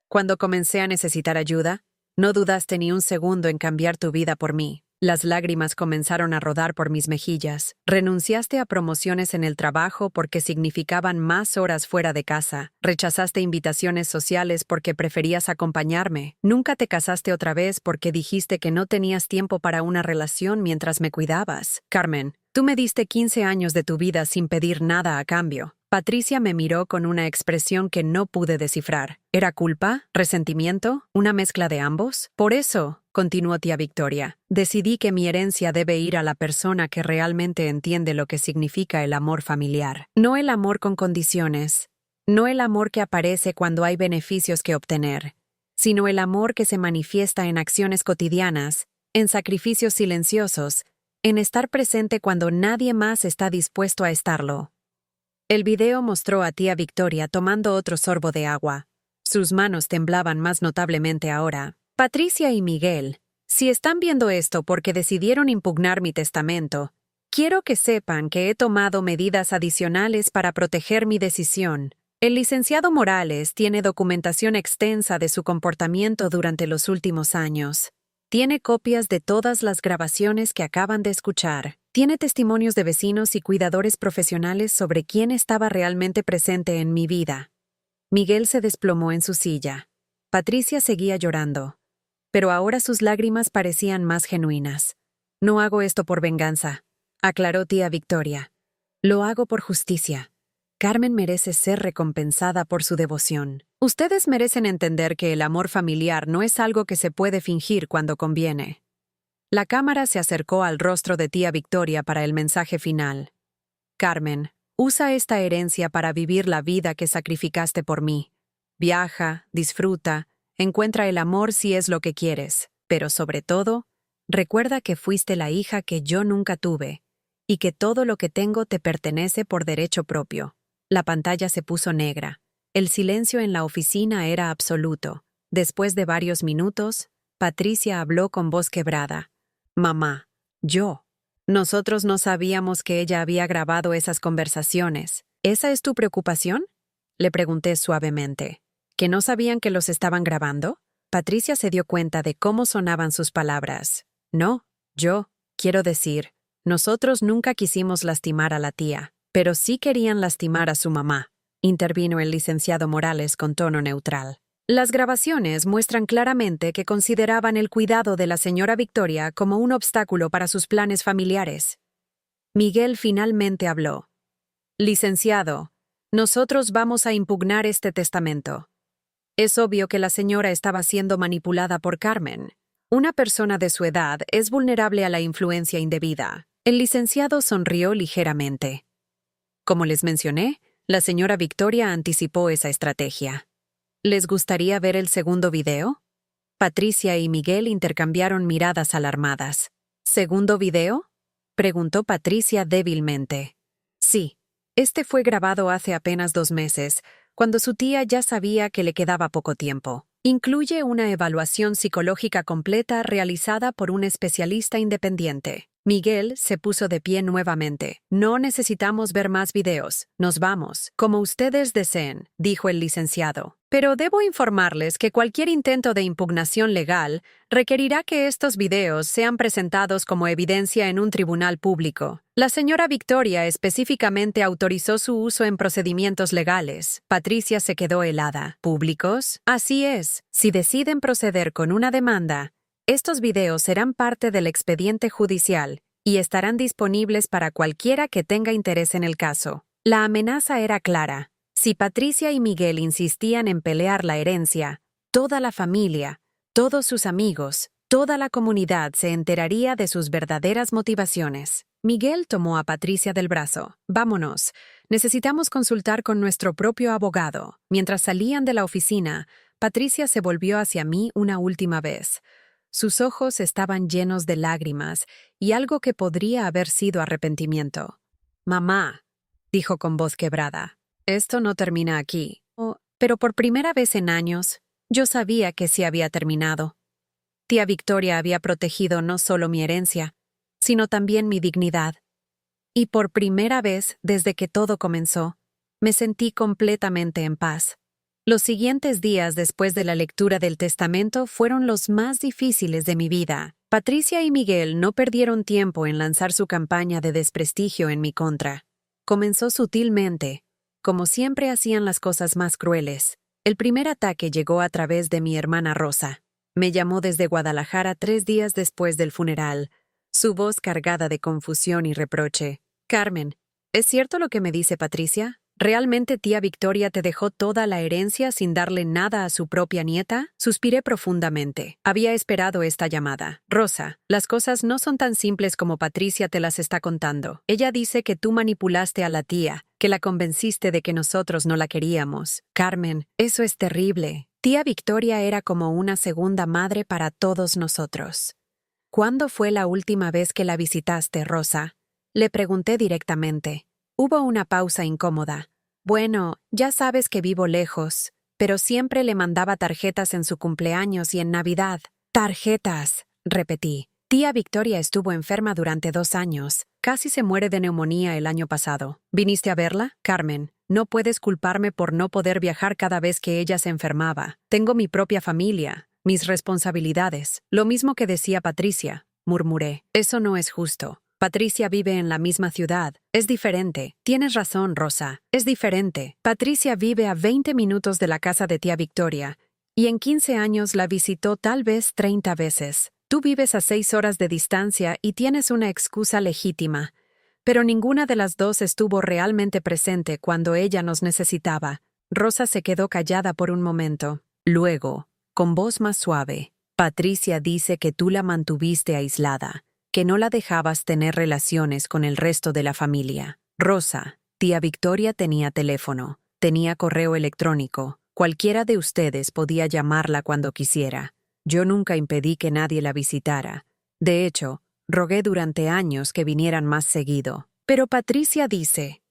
Cuando comencé a necesitar ayuda, no dudaste ni un segundo en cambiar tu vida por mí. Las lágrimas comenzaron a rodar por mis mejillas. Renunciaste a promociones en el trabajo porque significaban más horas fuera de casa. Rechazaste invitaciones sociales porque preferías acompañarme. Nunca te casaste otra vez porque dijiste que no tenías tiempo para una relación mientras me cuidabas. Carmen, tú me diste 15 años de tu vida sin pedir nada a cambio. Patricia me miró con una expresión que no pude descifrar. ¿Era culpa? ¿Resentimiento? ¿Una mezcla de ambos? Por eso, continuó tía Victoria, decidí que mi herencia debe ir a la persona que realmente entiende lo que significa el amor familiar. No el amor con condiciones, no el amor que aparece cuando hay beneficios que obtener, sino el amor que se manifiesta en acciones cotidianas, en sacrificios silenciosos, en estar presente cuando nadie más está dispuesto a estarlo. El video mostró a tía Victoria tomando otro sorbo de agua. Sus manos temblaban más notablemente ahora. Patricia y Miguel, si están viendo esto porque decidieron impugnar mi testamento, quiero que sepan que he tomado medidas adicionales para proteger mi decisión. El licenciado Morales tiene documentación extensa de su comportamiento durante los últimos años. Tiene copias de todas las grabaciones que acaban de escuchar. Tiene testimonios de vecinos y cuidadores profesionales sobre quién estaba realmente presente en mi vida. Miguel se desplomó en su silla. Patricia seguía llorando, pero ahora sus lágrimas parecían más genuinas. No hago esto por venganza, aclaró tía Victoria. Lo hago por justicia. Carmen merece ser recompensada por su devoción. Ustedes merecen entender que el amor familiar no es algo que se puede fingir cuando conviene. La cámara se acercó al rostro de tía Victoria para el mensaje final. Carmen, usa esta herencia para vivir la vida que sacrificaste por mí. Viaja, disfruta, encuentra el amor si es lo que quieres, pero sobre todo, recuerda que fuiste la hija que yo nunca tuve y que todo lo que tengo te pertenece por derecho propio. La pantalla se puso negra. El silencio en la oficina era absoluto. Después de varios minutos, Patricia habló con voz quebrada. Mamá, nosotros no sabíamos que ella había grabado esas conversaciones. ¿Esa es tu preocupación? Le pregunté suavemente. ¿Que no sabían que los estaban grabando? Patricia se dio cuenta de cómo sonaban sus palabras. No, quiero decir, nosotros nunca quisimos lastimar a la tía, pero sí querían lastimar a su mamá, intervino el licenciado Morales con tono neutral. Las grabaciones muestran claramente que consideraban el cuidado de la señora Victoria como un obstáculo para sus planes familiares. Miguel finalmente habló. Licenciado, nosotros vamos a impugnar este testamento. Es obvio que la señora estaba siendo manipulada por Carmen. Una persona de su edad es vulnerable a la influencia indebida. El licenciado sonrió ligeramente. Como les mencioné, la señora Victoria anticipó esa estrategia. ¿Les gustaría ver el segundo video? Patricia y Miguel intercambiaron miradas alarmadas. ¿Segundo video? Preguntó Patricia débilmente. Sí, este fue grabado hace apenas 2 meses, cuando su tía ya sabía que le quedaba poco tiempo. Incluye una evaluación psicológica completa realizada por un especialista independiente. Miguel se puso de pie nuevamente. No necesitamos ver más videos. Nos vamos. Como ustedes deseen, dijo el licenciado. Pero debo informarles que cualquier intento de impugnación legal requerirá que estos videos sean presentados como evidencia en un tribunal público. La señora Victoria específicamente autorizó su uso en procedimientos legales. Patricia se quedó helada. ¿Públicos? Así es. Si deciden proceder con una demanda, estos videos serán parte del expediente judicial y estarán disponibles para cualquiera que tenga interés en el caso. La amenaza era clara. Si Patricia y Miguel insistían en pelear la herencia, toda la familia, todos sus amigos, toda la comunidad se enteraría de sus verdaderas motivaciones. Miguel tomó a Patricia del brazo. Vámonos. Necesitamos consultar con nuestro propio abogado. Mientras salían de la oficina, Patricia se volvió hacia mí una última vez. Sus ojos estaban llenos de lágrimas y algo que podría haber sido arrepentimiento. «Mamá», dijo con voz quebrada, «esto no termina aquí». Pero por primera vez en años, yo sabía que sí había terminado. Tía Victoria había protegido no solo mi herencia, sino también mi dignidad. Y por primera vez desde que todo comenzó, me sentí completamente en paz. Los siguientes días después de la lectura del testamento fueron los más difíciles de mi vida. Patricia y Miguel no perdieron tiempo en lanzar su campaña de desprestigio en mi contra. Comenzó sutilmente, como siempre hacían las cosas más crueles. El primer ataque llegó a través de mi hermana Rosa. Me llamó desde Guadalajara 3 días después del funeral, su voz cargada de confusión y reproche. «Carmen, ¿es cierto lo que me dice Patricia? ¿Realmente tía Victoria te dejó toda la herencia sin darle nada a su propia nieta?» Suspiré profundamente. Había esperado esta llamada. «Rosa, las cosas no son tan simples como Patricia te las está contando. Ella dice que tú manipulaste a la tía, que la convenciste de que nosotros no la queríamos. Carmen, eso es terrible. Tía Victoria era como una segunda madre para todos nosotros». «¿Cuándo fue la última vez que la visitaste, Rosa?», le pregunté directamente. Hubo una pausa incómoda. «Bueno, ya sabes que vivo lejos, pero siempre le mandaba tarjetas en su cumpleaños y en Navidad». «Tarjetas», repetí. «Tía Victoria estuvo enferma durante 2 años. Casi se muere de neumonía el año pasado. ¿Viniste a verla? Carmen, no puedes culparme por no poder viajar cada vez que ella se enfermaba. Tengo mi propia familia, mis responsabilidades». «Lo mismo que decía Patricia», murmuré. «Eso no es justo. Patricia vive en la misma ciudad. Es diferente. Tienes razón, Rosa. Es diferente. Patricia vive a 20 minutos de la casa de tía Victoria, y en 15 años la visitó tal vez 30 veces. Tú vives a 6 horas de distancia y tienes una excusa legítima. pero ninguna de las dos estuvo realmente presente cuando ella nos necesitaba. Rosa se quedó callada por un momento. Luego, con voz más suave, Patricia dice que tú la mantuviste aislada, que no la dejabas tener relaciones con el resto de la familia. Rosa, tía Victoria tenía teléfono, tenía correo electrónico, cualquiera de ustedes podía llamarla cuando quisiera. Yo nunca impedí que nadie la visitara. De hecho, rogué durante años que vinieran más seguido. Pero Patricia dice...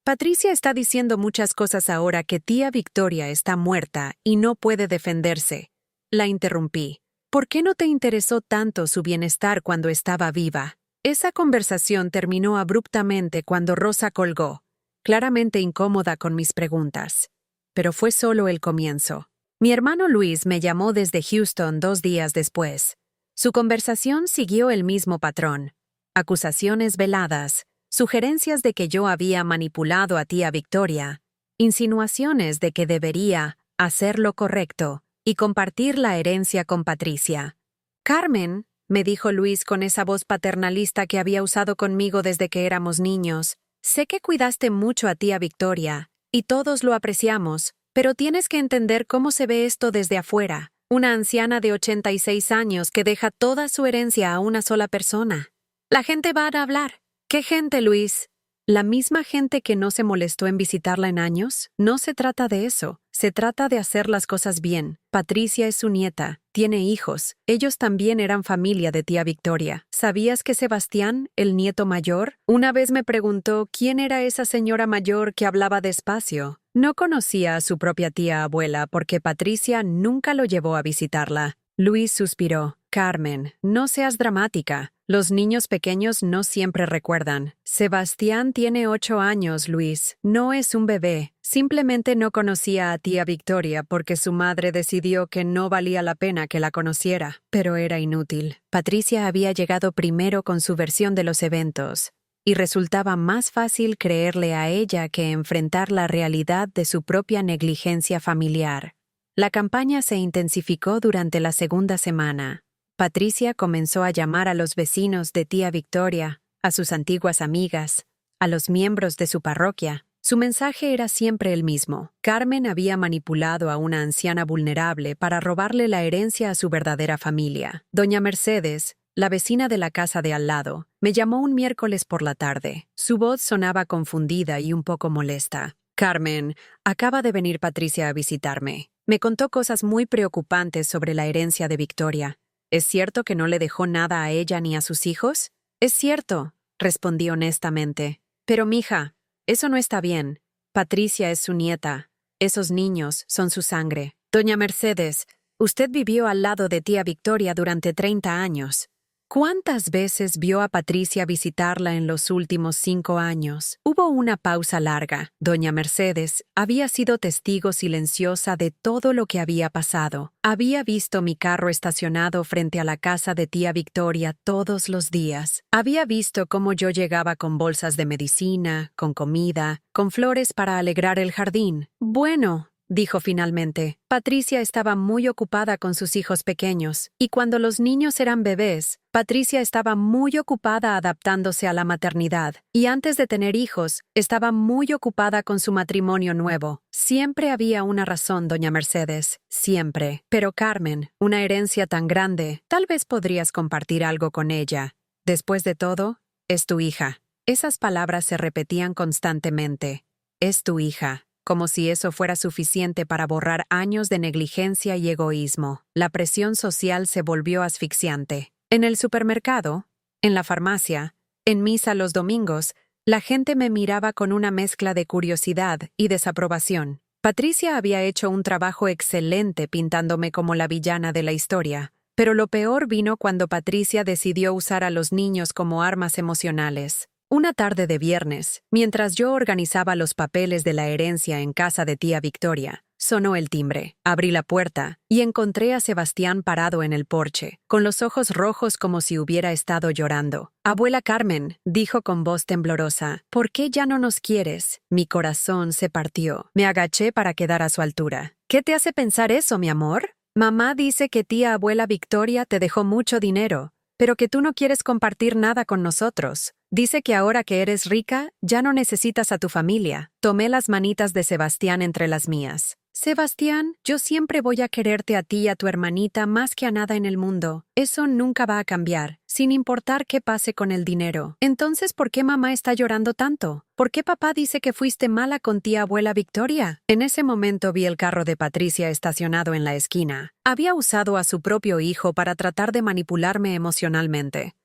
Patricia está diciendo muchas cosas ahora que tía Victoria está muerta y no puede defenderse. La interrumpí. ¿Por qué no te interesó tanto su bienestar cuando estaba viva? Esa conversación terminó abruptamente cuando Rosa colgó, claramente incómoda con mis preguntas. Pero fue solo el comienzo. Mi hermano Luis me llamó desde Houston 2 días después. Su conversación siguió el mismo patrón. Acusaciones veladas, sugerencias de que yo había manipulado a tía Victoria, insinuaciones de que debería hacer lo correcto y compartir la herencia con Patricia. Carmen, me dijo Luis con esa voz paternalista que había usado conmigo desde que éramos niños, sé que cuidaste mucho a tía Victoria, y todos lo apreciamos, pero tienes que entender cómo se ve esto desde afuera. Una anciana de 86 años que deja toda su herencia a una sola persona. La gente va a hablar. ¿Qué gente, Luis? ¿La misma gente que no se molestó en visitarla en años? No se trata de eso. Se trata de hacer las cosas bien. Patricia es su nieta. Tiene hijos. Ellos también eran familia de tía Victoria. ¿Sabías que Sebastián, el nieto mayor, una vez me preguntó quién era esa señora mayor que hablaba despacio? No conocía a su propia tía abuela porque Patricia nunca lo llevó a visitarla. Luis suspiró. Carmen, no seas dramática. Los niños pequeños no siempre recuerdan. Sebastián tiene 8 años, Luis. No es un bebé. Simplemente no conocía a tía Victoria porque su madre decidió que no valía la pena que la conociera. Pero era inútil. Patricia había llegado primero con su versión de los eventos, y resultaba más fácil creerle a ella que enfrentar la realidad de su propia negligencia familiar. La campaña se intensificó durante la segunda semana. Patricia comenzó a llamar a los vecinos de tía Victoria, a sus antiguas amigas, a los miembros de su parroquia. Su mensaje era siempre el mismo. Carmen había manipulado a una anciana vulnerable para robarle la herencia a su verdadera familia. Doña Mercedes, la vecina de la casa de al lado, me llamó un miércoles por la tarde. Su voz sonaba confundida y un poco molesta. Carmen, acaba de venir Patricia a visitarme. Me contó cosas muy preocupantes sobre la herencia de Victoria. ¿Es cierto que no le dejó nada a ella ni a sus hijos? Es cierto, respondí honestamente. Pero mija, eso no está bien. Patricia es su nieta. Esos niños son su sangre. Doña Mercedes, usted vivió al lado de tía Victoria durante 30 años. ¿Cuántas veces vio a Patricia visitarla en los últimos 5 años? Hubo una pausa larga. Doña Mercedes había sido testigo silenciosa de todo lo que había pasado. Había visto mi carro estacionado frente a la casa de tía Victoria todos los días. Había visto cómo yo llegaba con bolsas de medicina, con comida, con flores para alegrar el jardín. Bueno, dijo finalmente. Patricia estaba muy ocupada con sus hijos pequeños, y cuando los niños eran bebés, Patricia estaba muy ocupada adaptándose a la maternidad, y antes de tener hijos, estaba muy ocupada con su matrimonio nuevo. Siempre había una razón, doña Mercedes, siempre. Pero Carmen, una herencia tan grande, tal vez podrías compartir algo con ella. Después de todo, es tu hija. Esas palabras se repetían constantemente. Es tu hija. Como si eso fuera suficiente para borrar años de negligencia y egoísmo. La presión social se volvió asfixiante. En el supermercado, en la farmacia, en misa los domingos, la gente me miraba con una mezcla de curiosidad y desaprobación. Patricia había hecho un trabajo excelente pintándome como la villana de la historia, pero lo peor vino cuando Patricia decidió usar a los niños como armas emocionales. Una tarde de viernes, mientras yo organizaba los papeles de la herencia en casa de tía Victoria, sonó el timbre. Abrí la puerta y encontré a Sebastián parado en el porche, con los ojos rojos como si hubiera estado llorando. «Abuela Carmen», dijo con voz temblorosa, «¿por qué ya no nos quieres?» Mi corazón se partió. Me agaché para quedar a su altura. «¿Qué te hace pensar eso, mi amor? Mamá dice que tía abuela Victoria te dejó mucho dinero. pero que tú no quieres compartir nada con nosotros. Dice que ahora que eres rica, ya no necesitas a tu familia. Tomé las manitas de Sebastián entre las mías. Sebastián, yo siempre voy a quererte a ti y a tu hermanita más que a nada en el mundo. Eso nunca va a cambiar, sin importar qué pase con el dinero. Entonces, ¿por qué mamá está llorando tanto? ¿Por qué papá dice que fuiste mala con tía abuela Victoria? En ese momento vi el carro de Patricia estacionado en la esquina. Había usado a su propio hijo para tratar de manipularme emocionalmente.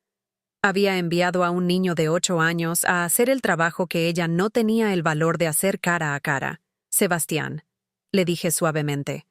Había enviado a un niño de 8 años a hacer el trabajo que ella no tenía el valor de hacer cara a cara. Sebastián, le dije suavemente,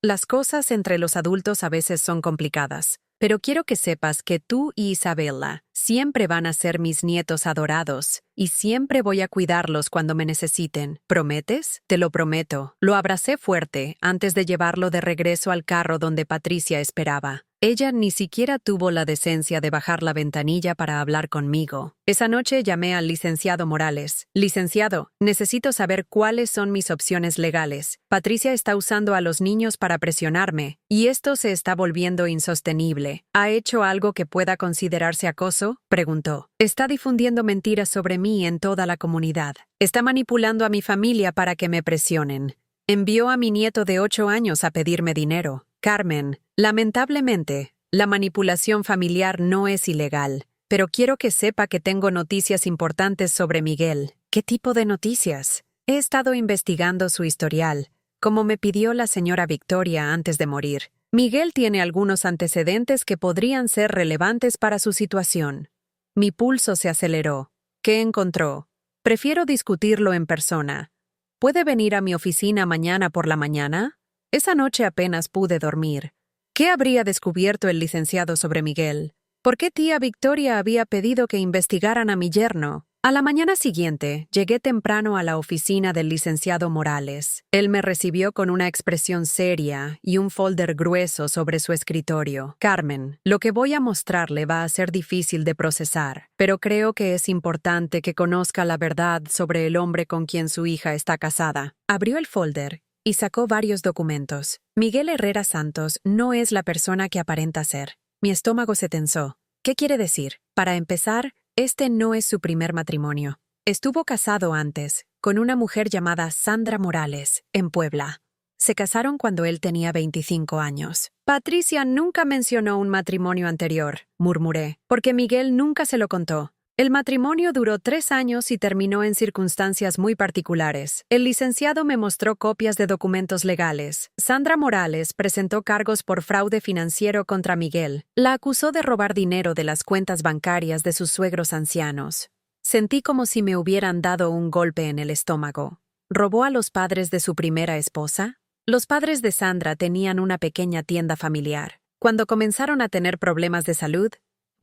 las cosas entre los adultos a veces son complicadas, pero quiero que sepas que tú y Isabella siempre van a ser mis nietos adorados y siempre voy a cuidarlos cuando me necesiten. ¿Prometes? Te lo prometo. Lo abracé fuerte antes de llevarlo de regreso al carro donde Patricia esperaba. Ella ni siquiera tuvo la decencia de bajar la ventanilla para hablar conmigo. Esa noche llamé al licenciado Morales. Licenciado, necesito saber cuáles son mis opciones legales. Patricia está usando a los niños para presionarme, y esto se está volviendo insostenible. ¿Ha hecho algo que pueda considerarse acoso? Preguntó. Está difundiendo mentiras sobre mí en toda la comunidad. Está manipulando a mi familia para que me presionen. Envió a mi nieto de 8 años a pedirme dinero. Carmen, lamentablemente, la manipulación familiar no es ilegal, pero quiero que sepa que tengo noticias importantes sobre Miguel. ¿Qué tipo de noticias? He estado investigando su historial, como me pidió la señora Victoria antes de morir. Miguel tiene algunos antecedentes que podrían ser relevantes para su situación. Mi pulso se aceleró. ¿Qué encontró? Prefiero discutirlo en persona. ¿Puede venir a mi oficina mañana por la mañana? Esa noche apenas pude dormir. ¿Qué habría descubierto el licenciado sobre Miguel? ¿Por qué tía Victoria había pedido que investigaran a mi yerno? A la mañana siguiente, llegué temprano a la oficina del licenciado Morales. Él me recibió con una expresión seria y un folder grueso sobre su escritorio. Carmen, lo que voy a mostrarle va a ser difícil de procesar, pero creo que es importante que conozca la verdad sobre el hombre con quien su hija está casada. Abrió el folder y sacó varios documentos. Miguel Herrera Santos no es la persona que aparenta ser. Mi estómago se tensó. ¿Qué quiere decir? Para empezar, este no es su primer matrimonio. Estuvo casado antes, con una mujer llamada Sandra Morales, en Puebla. Se casaron cuando él tenía 25 años. Patricia nunca mencionó un matrimonio anterior, murmuré, porque Miguel nunca se lo contó. El matrimonio duró 3 años y terminó en circunstancias muy particulares. El licenciado me mostró copias de documentos legales. Sandra Morales presentó cargos por fraude financiero contra Miguel. La acusó de robar dinero de las cuentas bancarias de sus suegros ancianos. Sentí como si me hubieran dado un golpe en el estómago. ¿Robó a los padres de su primera esposa? Los padres de Sandra tenían una pequeña tienda familiar. Cuando comenzaron a tener problemas de salud,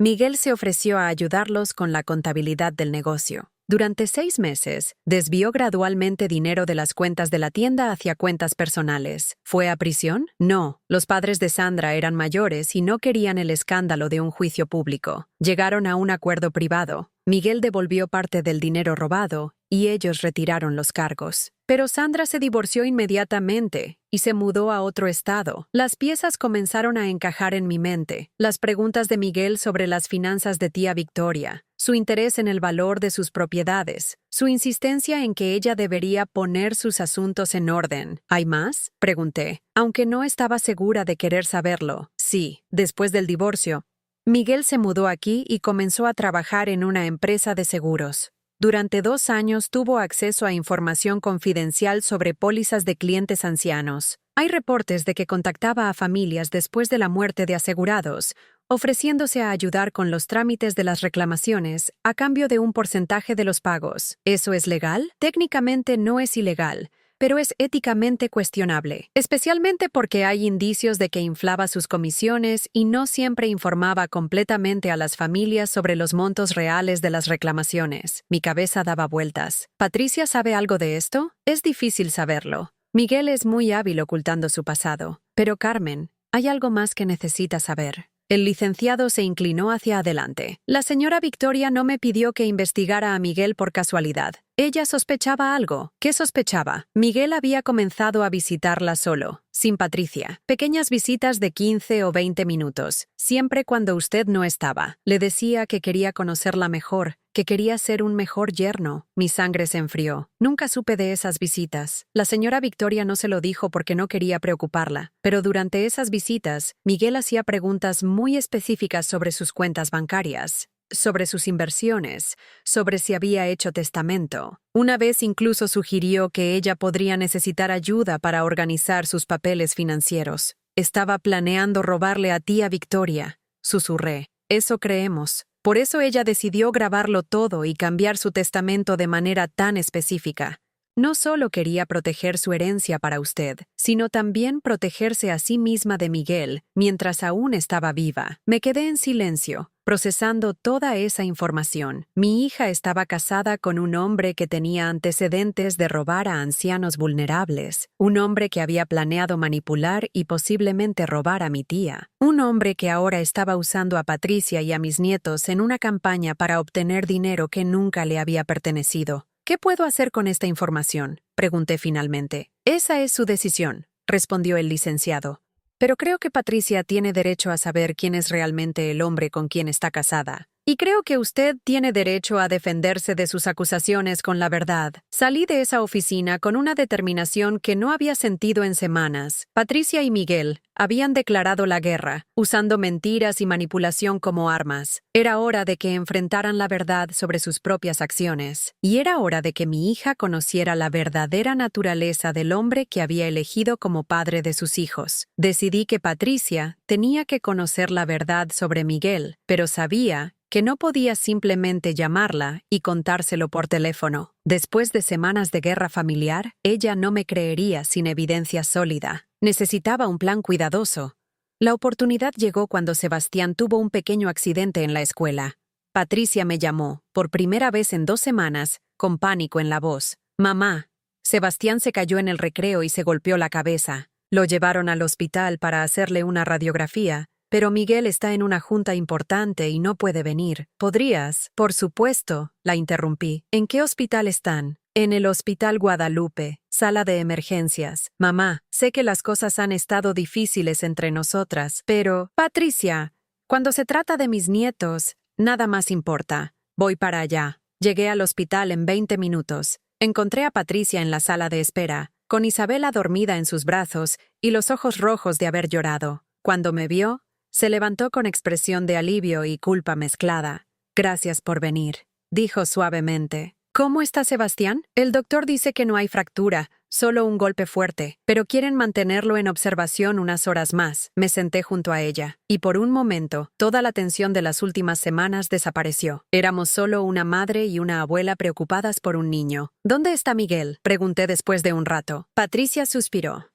Miguel se ofreció a ayudarlos con la contabilidad del negocio. Durante 6 meses, desvió gradualmente dinero de las cuentas de la tienda hacia cuentas personales. ¿Fue a prisión? No. Los padres de Sandra eran mayores y no querían el escándalo de un juicio público. Llegaron a un acuerdo privado. Miguel devolvió parte del dinero robado y ellos retiraron los cargos. Pero Sandra se divorció inmediatamente y se mudó a otro estado. Las piezas comenzaron a encajar en mi mente. Las preguntas de Miguel sobre las finanzas de tía Victoria, su interés en el valor de sus propiedades, su insistencia en que ella debería poner sus asuntos en orden. ¿Hay más? Pregunté, aunque no estaba segura de querer saberlo. Sí, después del divorcio, Miguel se mudó aquí y comenzó a trabajar en una empresa de seguros. Durante 2 años tuvo acceso a información confidencial sobre pólizas de clientes ancianos. Hay reportes de que contactaba a familias después de la muerte de asegurados, ofreciéndose a ayudar con los trámites de las reclamaciones a cambio de un porcentaje de los pagos. ¿Eso es legal? Técnicamente no es ilegal, pero es éticamente cuestionable, especialmente porque hay indicios de que inflaba sus comisiones y no siempre informaba completamente a las familias sobre los montos reales de las reclamaciones. Mi cabeza daba vueltas. ¿Patricia sabe algo de esto? Es difícil saberlo. Miguel es muy hábil ocultando su pasado. Pero Carmen, hay algo más que necesita saber. El licenciado se inclinó hacia adelante. La señora Victoria no me pidió que investigara a Miguel por casualidad. Ella sospechaba algo. ¿Qué sospechaba? Miguel había comenzado a visitarla solo, sin Patricia. Pequeñas visitas de 15 o 20 minutos, siempre cuando usted no estaba. Le decía que quería conocerla mejor, que quería ser un mejor yerno. Mi sangre se enfrió. Nunca supe de esas visitas. La señora Victoria no se lo dijo porque no quería preocuparla, pero durante esas visitas, Miguel hacía preguntas muy específicas sobre sus cuentas bancarias, sobre sus inversiones, sobre si había hecho testamento. Una vez incluso sugirió que ella podría necesitar ayuda para organizar sus papeles financieros. Estaba planeando robarle a tía Victoria, susurré. Eso creemos. Por eso ella decidió grabarlo todo y cambiar su testamento de manera tan específica. No solo quería proteger su herencia para usted, sino también protegerse a sí misma de Miguel mientras aún estaba viva. Me quedé en silencio, procesando toda esa información. Mi hija estaba casada con un hombre que tenía antecedentes de robar a ancianos vulnerables, un hombre que había planeado manipular y posiblemente robar a mi tía, un hombre que ahora estaba usando a Patricia y a mis nietos en una campaña para obtener dinero que nunca le había pertenecido. ¿Qué puedo hacer con esta información?, pregunté finalmente. Esa es su decisión, respondió el licenciado. Pero creo que Patricia tiene derecho a saber quién es realmente el hombre con quien está casada. Y creo que usted tiene derecho a defenderse de sus acusaciones con la verdad. Salí de esa oficina con una determinación que no había sentido en semanas. Patricia y Miguel habían declarado la guerra, usando mentiras y manipulación como armas. Era hora de que enfrentaran la verdad sobre sus propias acciones. Y era hora de que mi hija conociera la verdadera naturaleza del hombre que había elegido como padre de sus hijos. Decidí que Patricia tenía que conocer la verdad sobre Miguel, pero sabía que no podía simplemente llamarla y contárselo por teléfono. Después de semanas de guerra familiar, ella no me creería sin evidencia sólida. Necesitaba un plan cuidadoso. La oportunidad llegó cuando Sebastián tuvo un pequeño accidente en la escuela. Patricia me llamó, por primera vez en 2 semanas, con pánico en la voz. «Mamá, Sebastián se cayó en el recreo y se golpeó la cabeza. Lo llevaron al hospital para hacerle una radiografía, pero Miguel está en una junta importante y no puede venir. ¿Podrías?» «Por supuesto», la interrumpí. «¿En qué hospital están?» «En el Hospital Guadalupe, sala de emergencias. Mamá, sé que las cosas han estado difíciles entre nosotras, pero...» «Patricia, cuando se trata de mis nietos, nada más importa. Voy para allá». Llegué al hospital en 20 minutos. Encontré a Patricia en la sala de espera, con Isabela dormida en sus brazos y los ojos rojos de haber llorado. Cuando me vio, se levantó con expresión de alivio y culpa mezclada. «Gracias por venir», dijo suavemente. «¿Cómo está Sebastián?» «El doctor dice que no hay fractura, solo un golpe fuerte, pero quieren mantenerlo en observación unas horas más». Me senté junto a ella, y por un momento, toda la tensión de las últimas semanas desapareció. Éramos solo una madre y una abuela preocupadas por un niño. «¿Dónde está Miguel?», pregunté después de un rato. Patricia suspiró.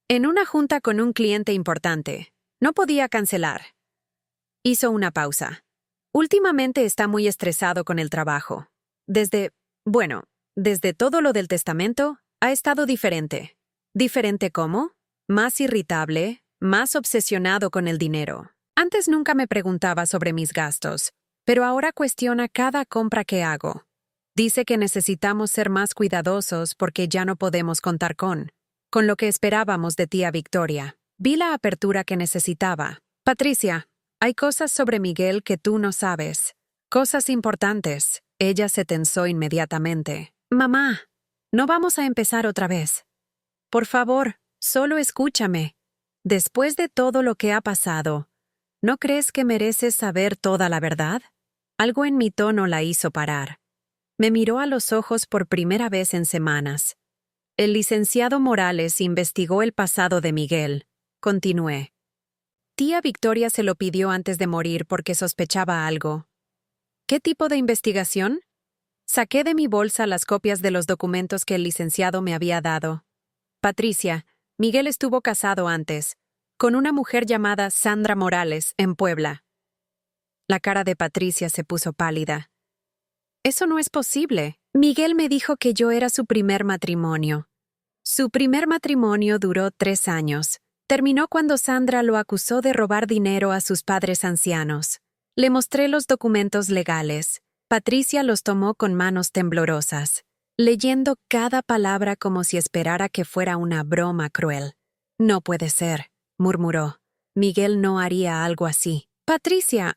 «En una junta con un cliente importante. No podía cancelar». Hizo una pausa. «Últimamente está muy estresado con el trabajo. Desde todo lo del testamento, ha estado diferente». «¿Diferente cómo?» «Más irritable, más obsesionado con el dinero. Antes nunca me preguntaba sobre mis gastos, pero ahora cuestiona cada compra que hago. Dice que necesitamos ser más cuidadosos porque ya no podemos contar con lo que esperábamos de tía Victoria». Vi la apertura que necesitaba. «Patricia, hay cosas sobre Miguel que tú no sabes. Cosas importantes». Ella se tensó inmediatamente. «Mamá, no vamos a empezar otra vez. Por favor, solo escúchame. Después de todo lo que ha pasado, ¿no crees que mereces saber toda la verdad?» Algo en mi tono la hizo parar. Me miró a los ojos por primera vez en semanas. «El licenciado Morales investigó el pasado de Miguel», continué. «Tía Victoria se lo pidió antes de morir porque sospechaba algo». «¿Qué tipo de investigación?» Saqué de mi bolsa las copias de los documentos que el licenciado me había dado. «Patricia, Miguel estuvo casado antes, con una mujer llamada Sandra Morales, en Puebla». La cara de Patricia se puso pálida. «Eso no es posible. Miguel me dijo que yo era su primer matrimonio. Su primer matrimonio duró 3 años. Terminó cuando Sandra lo acusó de robar dinero a sus padres ancianos. Le mostré los documentos legales. Patricia los tomó con manos temblorosas. leyendo cada palabra como si esperara que fuera una broma cruel. No puede ser, murmuró. Miguel no haría algo así. Patricia,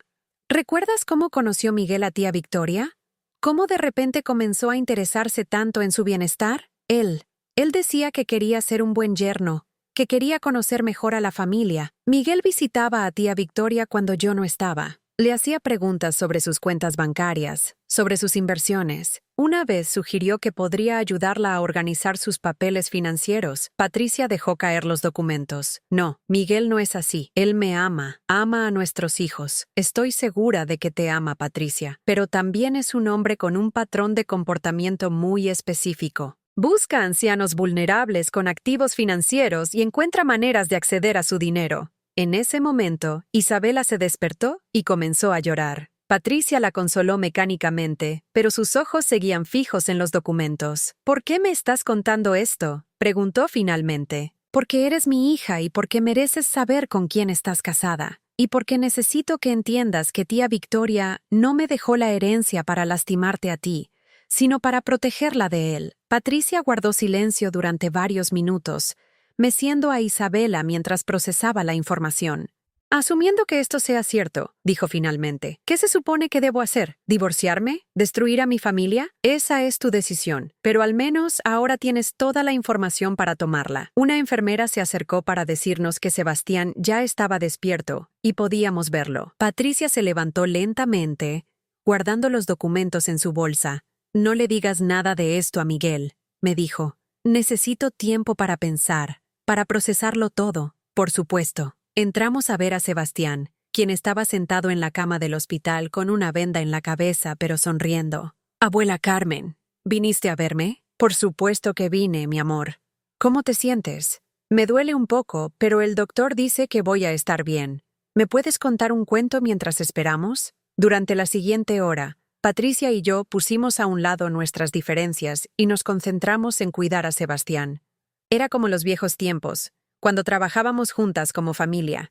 ¿recuerdas cómo conoció Miguel a tía Victoria? ¿Cómo de repente comenzó a interesarse tanto en su bienestar? Él decía que quería ser un buen yerno, que quería conocer mejor a la familia. Miguel visitaba a tía Victoria cuando yo no estaba. Le hacía preguntas sobre sus cuentas bancarias, sobre sus inversiones. Una vez sugirió que podría ayudarla a organizar sus papeles financieros. Patricia dejó caer los documentos. No, Miguel no es así. Él me ama a nuestros hijos. Estoy segura de que te ama, Patricia, pero también es un hombre con un patrón de comportamiento muy específico. Busca ancianos vulnerables con activos financieros y encuentra maneras de acceder a su dinero. En ese momento, Isabela se despertó y comenzó a llorar. Patricia la consoló mecánicamente, pero sus ojos seguían fijos en los documentos. ¿Por qué me estás contando esto?, preguntó finalmente. Porque eres mi hija y porque mereces saber con quién estás casada. Y porque necesito que entiendas que tía Victoria no me dejó la herencia para lastimarte a ti, sino para protegerla de él. Patricia guardó silencio durante varios minutos, meciendo a Isabela mientras procesaba la información. Asumiendo que esto sea cierto, dijo finalmente, ¿qué se supone que debo hacer? ¿Divorciarme? ¿Destruir a mi familia? Esa es tu decisión, pero al menos ahora tienes toda la información para tomarla. Una enfermera se acercó para decirnos que Sebastián ya estaba despierto y podíamos verlo. Patricia se levantó lentamente, guardando los documentos en su bolsa. No le digas nada de esto a Miguel, me dijo. Necesito tiempo para pensar, para procesarlo todo. Por supuesto. Entramos a ver a Sebastián, quien estaba sentado en la cama del hospital con una venda en la cabeza pero sonriendo. Abuela Carmen, ¿viniste a verme? Por supuesto que vine, mi amor. ¿Cómo te sientes? Me duele un poco, pero el doctor dice que voy a estar bien. ¿Me puedes contar un cuento mientras esperamos? Durante la siguiente hora, Patricia y yo pusimos a un lado nuestras diferencias y nos concentramos en cuidar a Sebastián. Era como los viejos tiempos, cuando trabajábamos juntas como familia.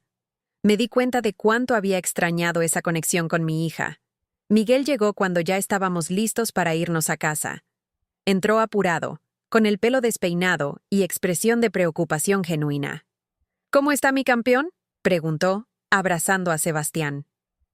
Me di cuenta de cuánto había extrañado esa conexión con mi hija. Miguel llegó cuando ya estábamos listos para irnos a casa. Entró apurado, con el pelo despeinado y expresión de preocupación genuina. ¿Cómo está mi campeón?, preguntó, abrazando a Sebastián.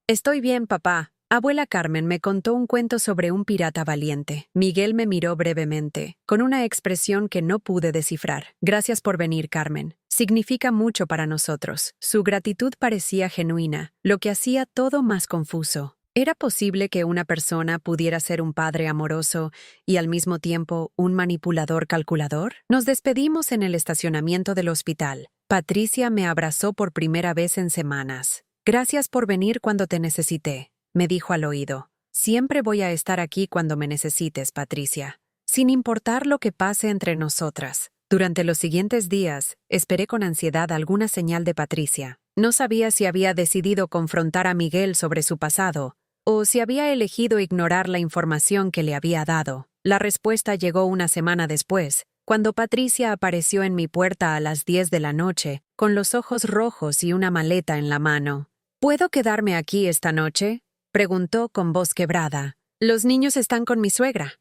Estoy bien, papá. Abuela Carmen me contó un cuento sobre un pirata valiente. Miguel me miró brevemente, con una expresión que no pude descifrar. Gracias por venir, Carmen. Significa mucho para nosotros. Su gratitud parecía genuina, lo que hacía todo más confuso. ¿Era posible que una persona pudiera ser un padre amoroso y al mismo tiempo un manipulador calculador? Nos despedimos en el estacionamiento del hospital. Patricia me abrazó por primera vez en semanas. Gracias por venir cuando te necesité, me dijo al oído. Siempre voy a estar aquí cuando me necesites, Patricia, sin importar lo que pase entre nosotras. Durante los siguientes días, esperé con ansiedad alguna señal de Patricia. No sabía si había decidido confrontar a Miguel sobre su pasado, o si había elegido ignorar la información que le había dado. La respuesta llegó una semana después, cuando Patricia apareció en mi puerta a las 10 de la noche, con los ojos rojos y una maleta en la mano. ¿Puedo quedarme aquí esta noche?, preguntó con voz quebrada. Los niños están con mi suegra.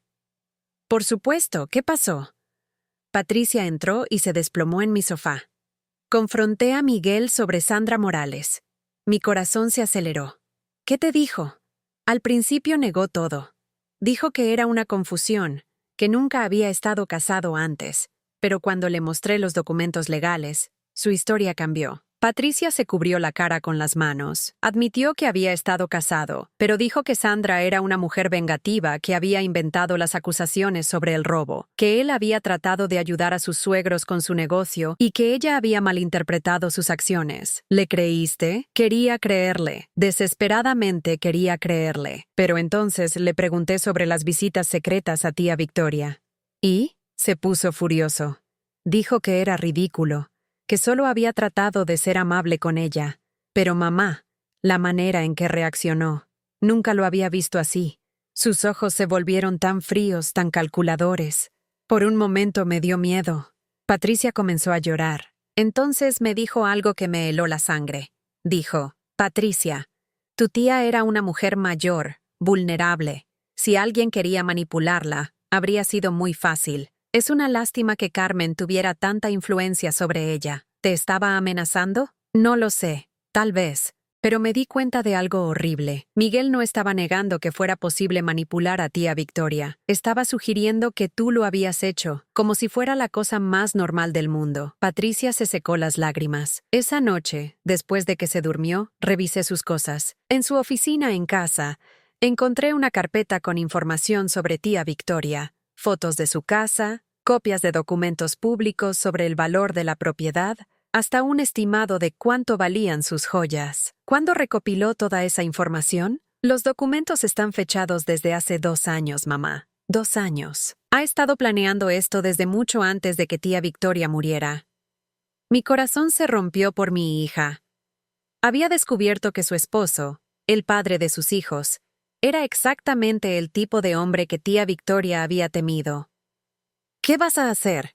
Por supuesto, ¿qué pasó? Patricia entró y se desplomó en mi sofá. Confronté a Miguel sobre Sandra Morales. Mi corazón se aceleró. ¿Qué te dijo? Al principio negó todo. Dijo que era una confusión, que nunca había estado casado antes, pero cuando le mostré los documentos legales, su historia cambió. Patricia se cubrió la cara con las manos. Admitió que había estado casado, pero dijo que Sandra era una mujer vengativa que había inventado las acusaciones sobre el robo, que él había tratado de ayudar a sus suegros con su negocio y que ella había malinterpretado sus acciones. ¿Le creíste? Quería creerle. Desesperadamente quería creerle. Pero entonces le pregunté sobre las visitas secretas a tía Victoria. ¿Y? Se puso furioso. Dijo que era ridículo, que solo había tratado de ser amable con ella. Pero mamá, la manera en que reaccionó, nunca lo había visto así. Sus ojos se volvieron tan fríos, tan calculadores. Por un momento me dio miedo. Patricia comenzó a llorar. Entonces me dijo algo que me heló la sangre. Dijo, Patricia, tu tía era una mujer mayor, vulnerable. Si alguien quería manipularla, Habría sido muy fácil. Es una lástima que Carmen tuviera tanta influencia sobre ella. ¿Te estaba amenazando? No lo sé. Tal vez. Pero me di cuenta de algo horrible. Miguel no estaba negando que fuera posible manipular a tía Victoria. Estaba sugiriendo que tú lo habías hecho, como si fuera la cosa más normal del mundo. Patricia se secó las lágrimas. Esa noche, después de que se durmió, revisé sus cosas. En su oficina en casa, encontré una carpeta con información sobre tía Victoria, fotos de su casa, copias de documentos públicos sobre el valor de la propiedad, hasta un estimado de cuánto valían sus joyas. ¿Cuándo recopiló toda esa información? Los documentos están fechados desde hace 2 años, mamá. 2 años. Ha estado planeando esto desde mucho antes de que tía Victoria muriera. Mi corazón se rompió por mi hija. Había descubierto que su esposo, el padre de sus hijos, era exactamente el tipo de hombre que tía Victoria había temido. ¿Qué vas a hacer?,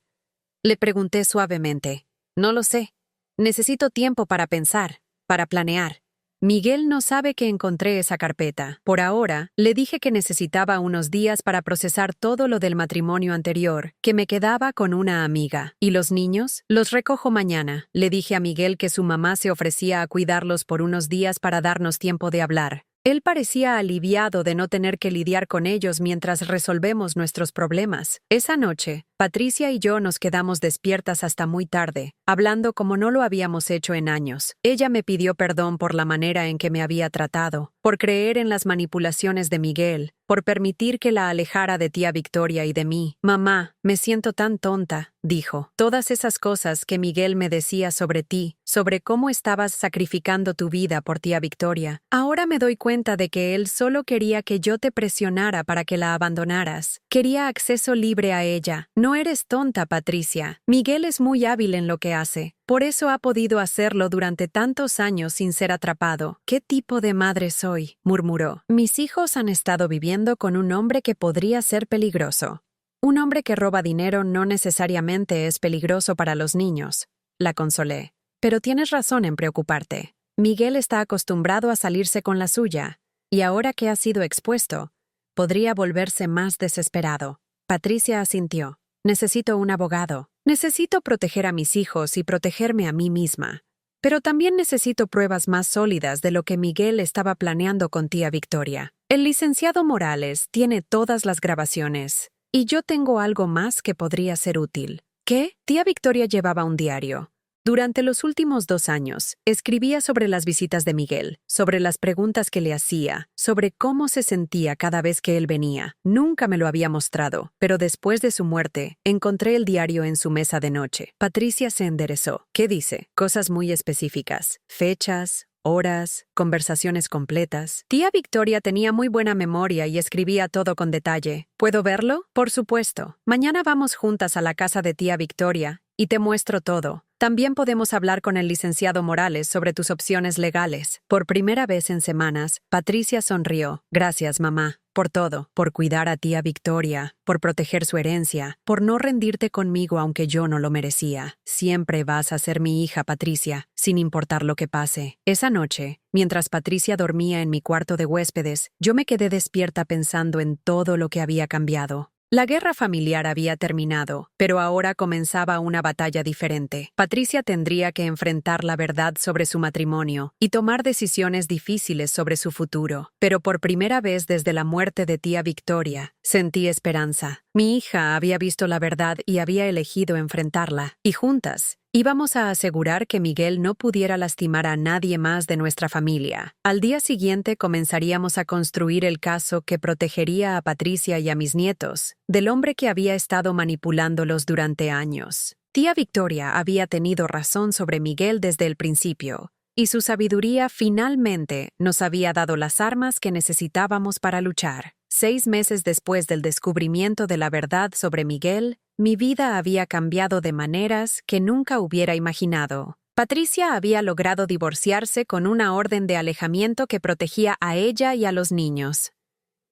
le pregunté suavemente. No lo sé. Necesito tiempo para pensar, para planear. Miguel no sabe que encontré esa carpeta. Por ahora, le dije que necesitaba unos días para procesar todo lo del matrimonio anterior, que me quedaba con una amiga. ¿Y los niños? Los recojo mañana. Le dije a Miguel que su mamá se ofrecía a cuidarlos por unos días para darnos tiempo de hablar. Él parecía aliviado de no tener que lidiar con ellos mientras resolvemos nuestros problemas. Esa noche, Patricia y yo nos quedamos despiertas hasta muy tarde, hablando como no lo habíamos hecho en años. Ella me pidió perdón por la manera en que me había tratado, por creer en las manipulaciones de Miguel, por permitir que la alejara de tía Victoria y de mí. Mamá, me siento tan tonta, dijo. Todas esas cosas que Miguel me decía sobre ti, sobre cómo estabas sacrificando tu vida por tía Victoria. Ahora me doy cuenta de que él solo quería que yo te presionara para que la abandonaras. Quería acceso libre a ella. No eres tonta, Patricia. Miguel es muy hábil en lo que hace. Por eso ha podido hacerlo durante tantos años sin ser atrapado. ¿Qué tipo de madre soy?, murmuró. Mis hijos han estado viviendo con un hombre que podría ser peligroso. Un hombre que roba dinero no necesariamente es peligroso para los niños, la consolé. Pero tienes razón en preocuparte. Miguel está acostumbrado a salirse con la suya, y ahora que ha sido expuesto, podría volverse más desesperado. Patricia asintió. Necesito un abogado. Necesito proteger a mis hijos y protegerme a mí misma. Pero también necesito pruebas más sólidas de lo que Miguel estaba planeando con tía Victoria. El licenciado Morales tiene todas las grabaciones, y yo tengo algo más que podría ser útil. ¿Qué? Tía Victoria llevaba un diario. Durante los últimos 2 años, escribía sobre las visitas de Miguel, sobre las preguntas que le hacía, sobre cómo se sentía cada vez que él venía. Nunca me lo había mostrado, pero después de su muerte, encontré el diario en su mesa de noche. Patricia se enderezó. ¿Qué dice? Cosas muy específicas. Fechas, horas, conversaciones completas. Tía Victoria tenía muy buena memoria y escribía todo con detalle. ¿Puedo verlo? Por supuesto. Mañana vamos juntas a la casa de tía Victoria y te muestro todo. También podemos hablar con el licenciado Morales sobre tus opciones legales. Por primera vez en semanas, Patricia sonrió. Gracias, mamá, por todo, por cuidar a tía Victoria, por proteger su herencia, por no rendirte conmigo aunque yo no lo merecía. Siempre vas a ser mi hija, Patricia, sin importar lo que pase. Esa noche, mientras Patricia dormía en mi cuarto de huéspedes, yo me quedé despierta pensando en todo lo que había cambiado. La guerra familiar había terminado, pero ahora comenzaba una batalla diferente. Patricia tendría que enfrentar la verdad sobre su matrimonio y tomar decisiones difíciles sobre su futuro. Pero por primera vez desde la muerte de tía Victoria, sentí esperanza. Mi hija había visto la verdad y había elegido enfrentarla, y juntas íbamos a asegurar que Miguel no pudiera lastimar a nadie más de nuestra familia. Al día siguiente comenzaríamos a construir el caso que protegería a Patricia y a mis nietos del hombre que había estado manipulándolos durante años. Tía Victoria había tenido razón sobre Miguel desde el principio, y su sabiduría finalmente nos había dado las armas que necesitábamos para luchar. 6 meses después del descubrimiento de la verdad sobre Miguel, mi vida había cambiado de maneras que nunca hubiera imaginado. Patricia había logrado divorciarse con una orden de alejamiento que protegía a ella y a los niños.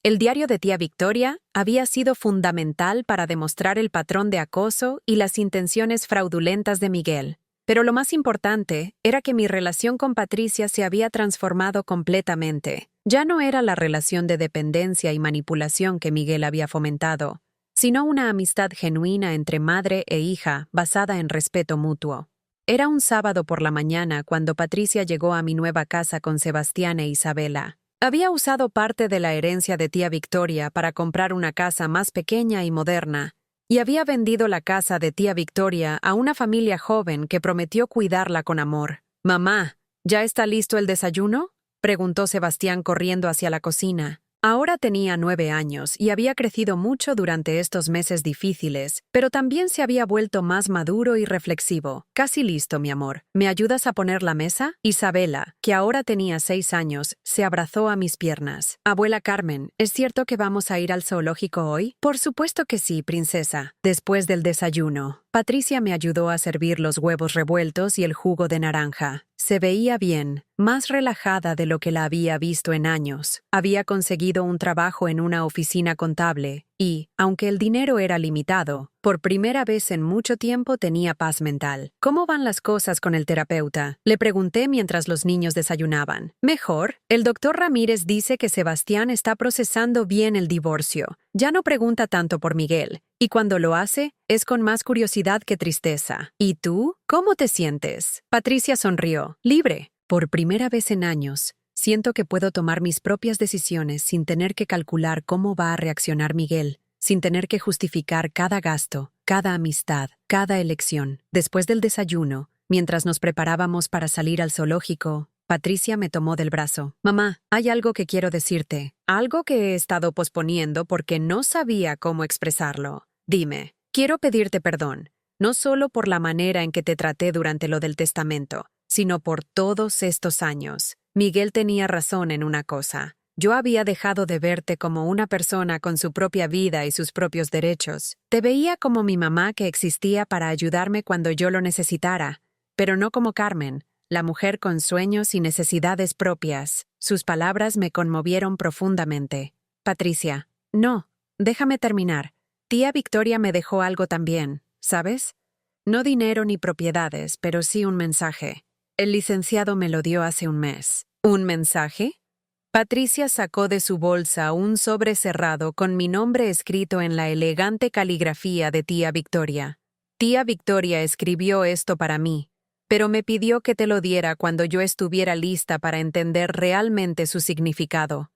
El diario de tía Victoria había sido fundamental para demostrar el patrón de acoso y las intenciones fraudulentas de Miguel. Pero lo más importante era que mi relación con Patricia se había transformado completamente. Ya no era la relación de dependencia y manipulación que Miguel había fomentado, sino una amistad genuina entre madre e hija basada en respeto mutuo. Era un sábado por la mañana cuando Patricia llegó a mi nueva casa con Sebastián e Isabela. Había usado parte de la herencia de tía Victoria para comprar una casa más pequeña y moderna, y había vendido la casa de tía Victoria a una familia joven que prometió cuidarla con amor. «Mamá, ¿ya está listo el desayuno?», preguntó Sebastián corriendo hacia la cocina. Ahora tenía 9 años y había crecido mucho durante estos meses difíciles, pero también se había vuelto más maduro y reflexivo. «Casi listo, mi amor. ¿Me ayudas a poner la mesa?». Isabela, que ahora tenía 6 años, se abrazó a mis piernas. «Abuela Carmen, ¿es cierto que vamos a ir al zoológico hoy?». «Por supuesto que sí, princesa». Después del desayuno, Patricia me ayudó a servir los huevos revueltos y el jugo de naranja. Se veía bien, más relajada de lo que la había visto en años. Había conseguido un trabajo en una oficina contable y, aunque el dinero era limitado, por primera vez en mucho tiempo tenía paz mental. «¿Cómo van las cosas con el terapeuta?», le pregunté mientras los niños desayunaban. «Mejor. El doctor Ramírez dice que Sebastián está procesando bien el divorcio. Ya no pregunta tanto por Miguel, y cuando lo hace, es con más curiosidad que tristeza. ¿Y tú? ¿Cómo te sientes?». Patricia sonrió. «Libre. Por primera vez en años, siento que puedo tomar mis propias decisiones sin tener que calcular cómo va a reaccionar Miguel, sin tener que justificar cada gasto, cada amistad, cada elección». Después del desayuno, mientras nos preparábamos para salir al zoológico, Patricia me tomó del brazo. «Mamá, hay algo que quiero decirte, algo que he estado posponiendo porque no sabía cómo expresarlo. Dime, quiero pedirte perdón, no solo por la manera en que te traté durante lo del testamento, sino por todos estos años. Miguel tenía razón en una cosa. Yo había dejado de verte como una persona con su propia vida y sus propios derechos. Te veía como mi mamá que existía para ayudarme cuando yo lo necesitara, pero no como Carmen, la mujer con sueños y necesidades propias». Sus palabras me conmovieron profundamente. «Patricia, no, déjame terminar. Tía Victoria me dejó algo también, ¿sabes? No dinero ni propiedades, pero sí un mensaje. El licenciado me lo dio hace un mes». «¿Un mensaje?». Patricia sacó de su bolsa un sobre cerrado con mi nombre escrito en la elegante caligrafía de tía Victoria. «Tía Victoria escribió esto para mí, pero me pidió que te lo diera cuando yo estuviera lista para entender realmente su significado».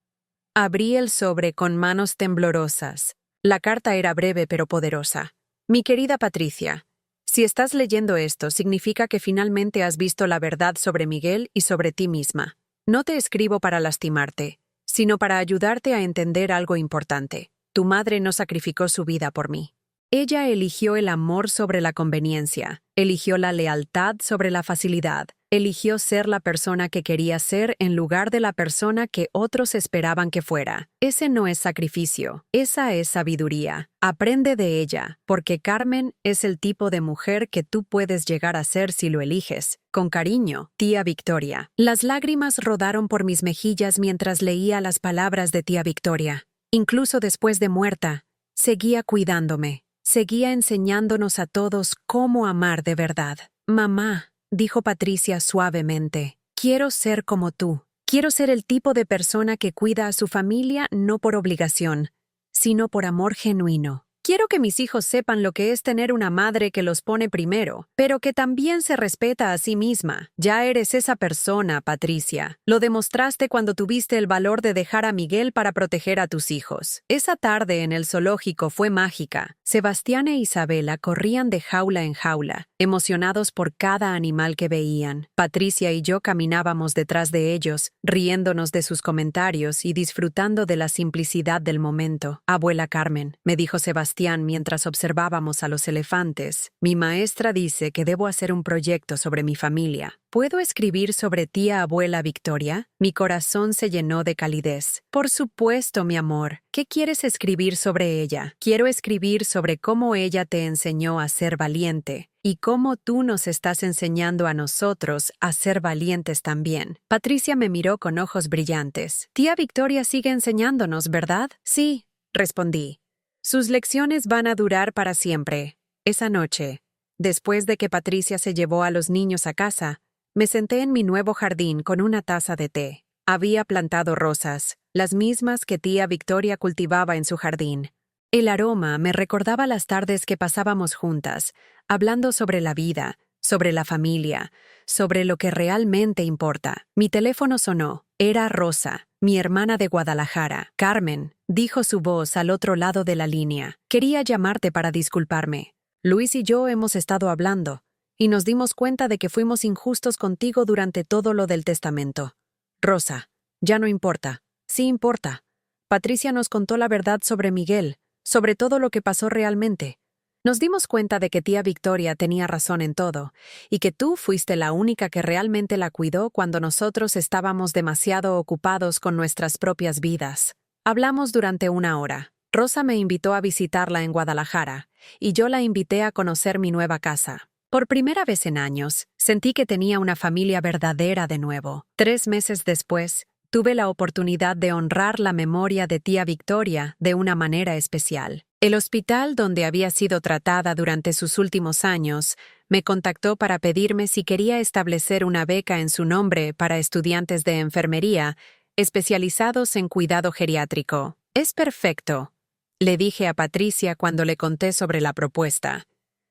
Abrí el sobre con manos temblorosas. La carta era breve pero poderosa. «Mi querida Patricia, si estás leyendo esto, significa que finalmente has visto la verdad sobre Miguel y sobre ti misma. No te escribo para lastimarte, sino para ayudarte a entender algo importante. Tu madre no sacrificó su vida por mí. Ella eligió el amor sobre la conveniencia, eligió la lealtad sobre la facilidad, eligió ser la persona que quería ser en lugar de la persona que otros esperaban que fuera. Ese no es sacrificio, esa es sabiduría. Aprende de ella, porque Carmen es el tipo de mujer que tú puedes llegar a ser si lo eliges. Con cariño, tía Victoria». Las lágrimas rodaron por mis mejillas mientras leía las palabras de tía Victoria. Incluso después de muerta, seguía cuidándome. Seguía enseñándonos a todos cómo amar de verdad. «Mamá», dijo Patricia suavemente, «quiero ser como tú. Quiero ser el tipo de persona que cuida a su familia no por obligación, sino por amor genuino. Quiero que mis hijos sepan lo que es tener una madre que los pone primero, pero que también se respeta a sí misma. Ya eres esa persona, Patricia. Lo demostraste cuando tuviste el valor de dejar a Miguel para proteger a tus hijos. Esa tarde en el zoológico fue mágica. Sebastián e Isabela corrían de jaula en jaula, emocionados por cada animal que veían. Patricia y yo caminábamos detrás de ellos, riéndonos de sus comentarios y disfrutando de la simplicidad del momento. «Abuela Carmen», me dijo Sebastián mientras observábamos a los elefantes, «mi maestra dice que debo hacer un proyecto sobre mi familia. ¿Puedo escribir sobre tía abuela Victoria?». Mi corazón se llenó de calidez. «Por supuesto, mi amor. ¿Qué quieres escribir sobre ella?». «Quiero escribir sobre cómo ella te enseñó a ser valiente y cómo tú nos estás enseñando a nosotros a ser valientes también». Patricia me miró con ojos brillantes. «Tía Victoria sigue enseñándonos, ¿verdad?». «Sí», respondí. «Sus lecciones van a durar para siempre». Esa noche, después de que Patricia se llevó a los niños a casa, me senté en mi nuevo jardín con una taza de té. Había plantado rosas, las mismas que tía Victoria cultivaba en su jardín. El aroma me recordaba las tardes que pasábamos juntas, hablando sobre la vida, sobre la familia, sobre lo que realmente importa. Mi teléfono sonó. Era Rosa, mi hermana de Guadalajara. Carmen, dijo su voz al otro lado de la línea. Quería llamarte para disculparme. Luis y yo hemos estado hablando, y nos dimos cuenta de que fuimos injustos contigo durante todo lo del testamento. Rosa, ya no importa. Sí importa. Patricia nos contó la verdad sobre Miguel, sobre todo lo que pasó realmente. Nos dimos cuenta de que tía Victoria tenía razón en todo, y que tú fuiste la única que realmente la cuidó cuando nosotros estábamos demasiado ocupados con nuestras propias vidas. Hablamos durante 1 hora. Rosa me invitó a visitarla en Guadalajara, y yo la invité a conocer mi nueva casa. Por primera vez en años, sentí que tenía una familia verdadera de nuevo. 3 meses después, tuve la oportunidad de honrar la memoria de tía Victoria de una manera especial. El hospital donde había sido tratada durante sus últimos años me contactó para pedirme si quería establecer una beca en su nombre para estudiantes de enfermería especializados en cuidado geriátrico. Es perfecto, le dije a Patricia cuando le conté sobre la propuesta.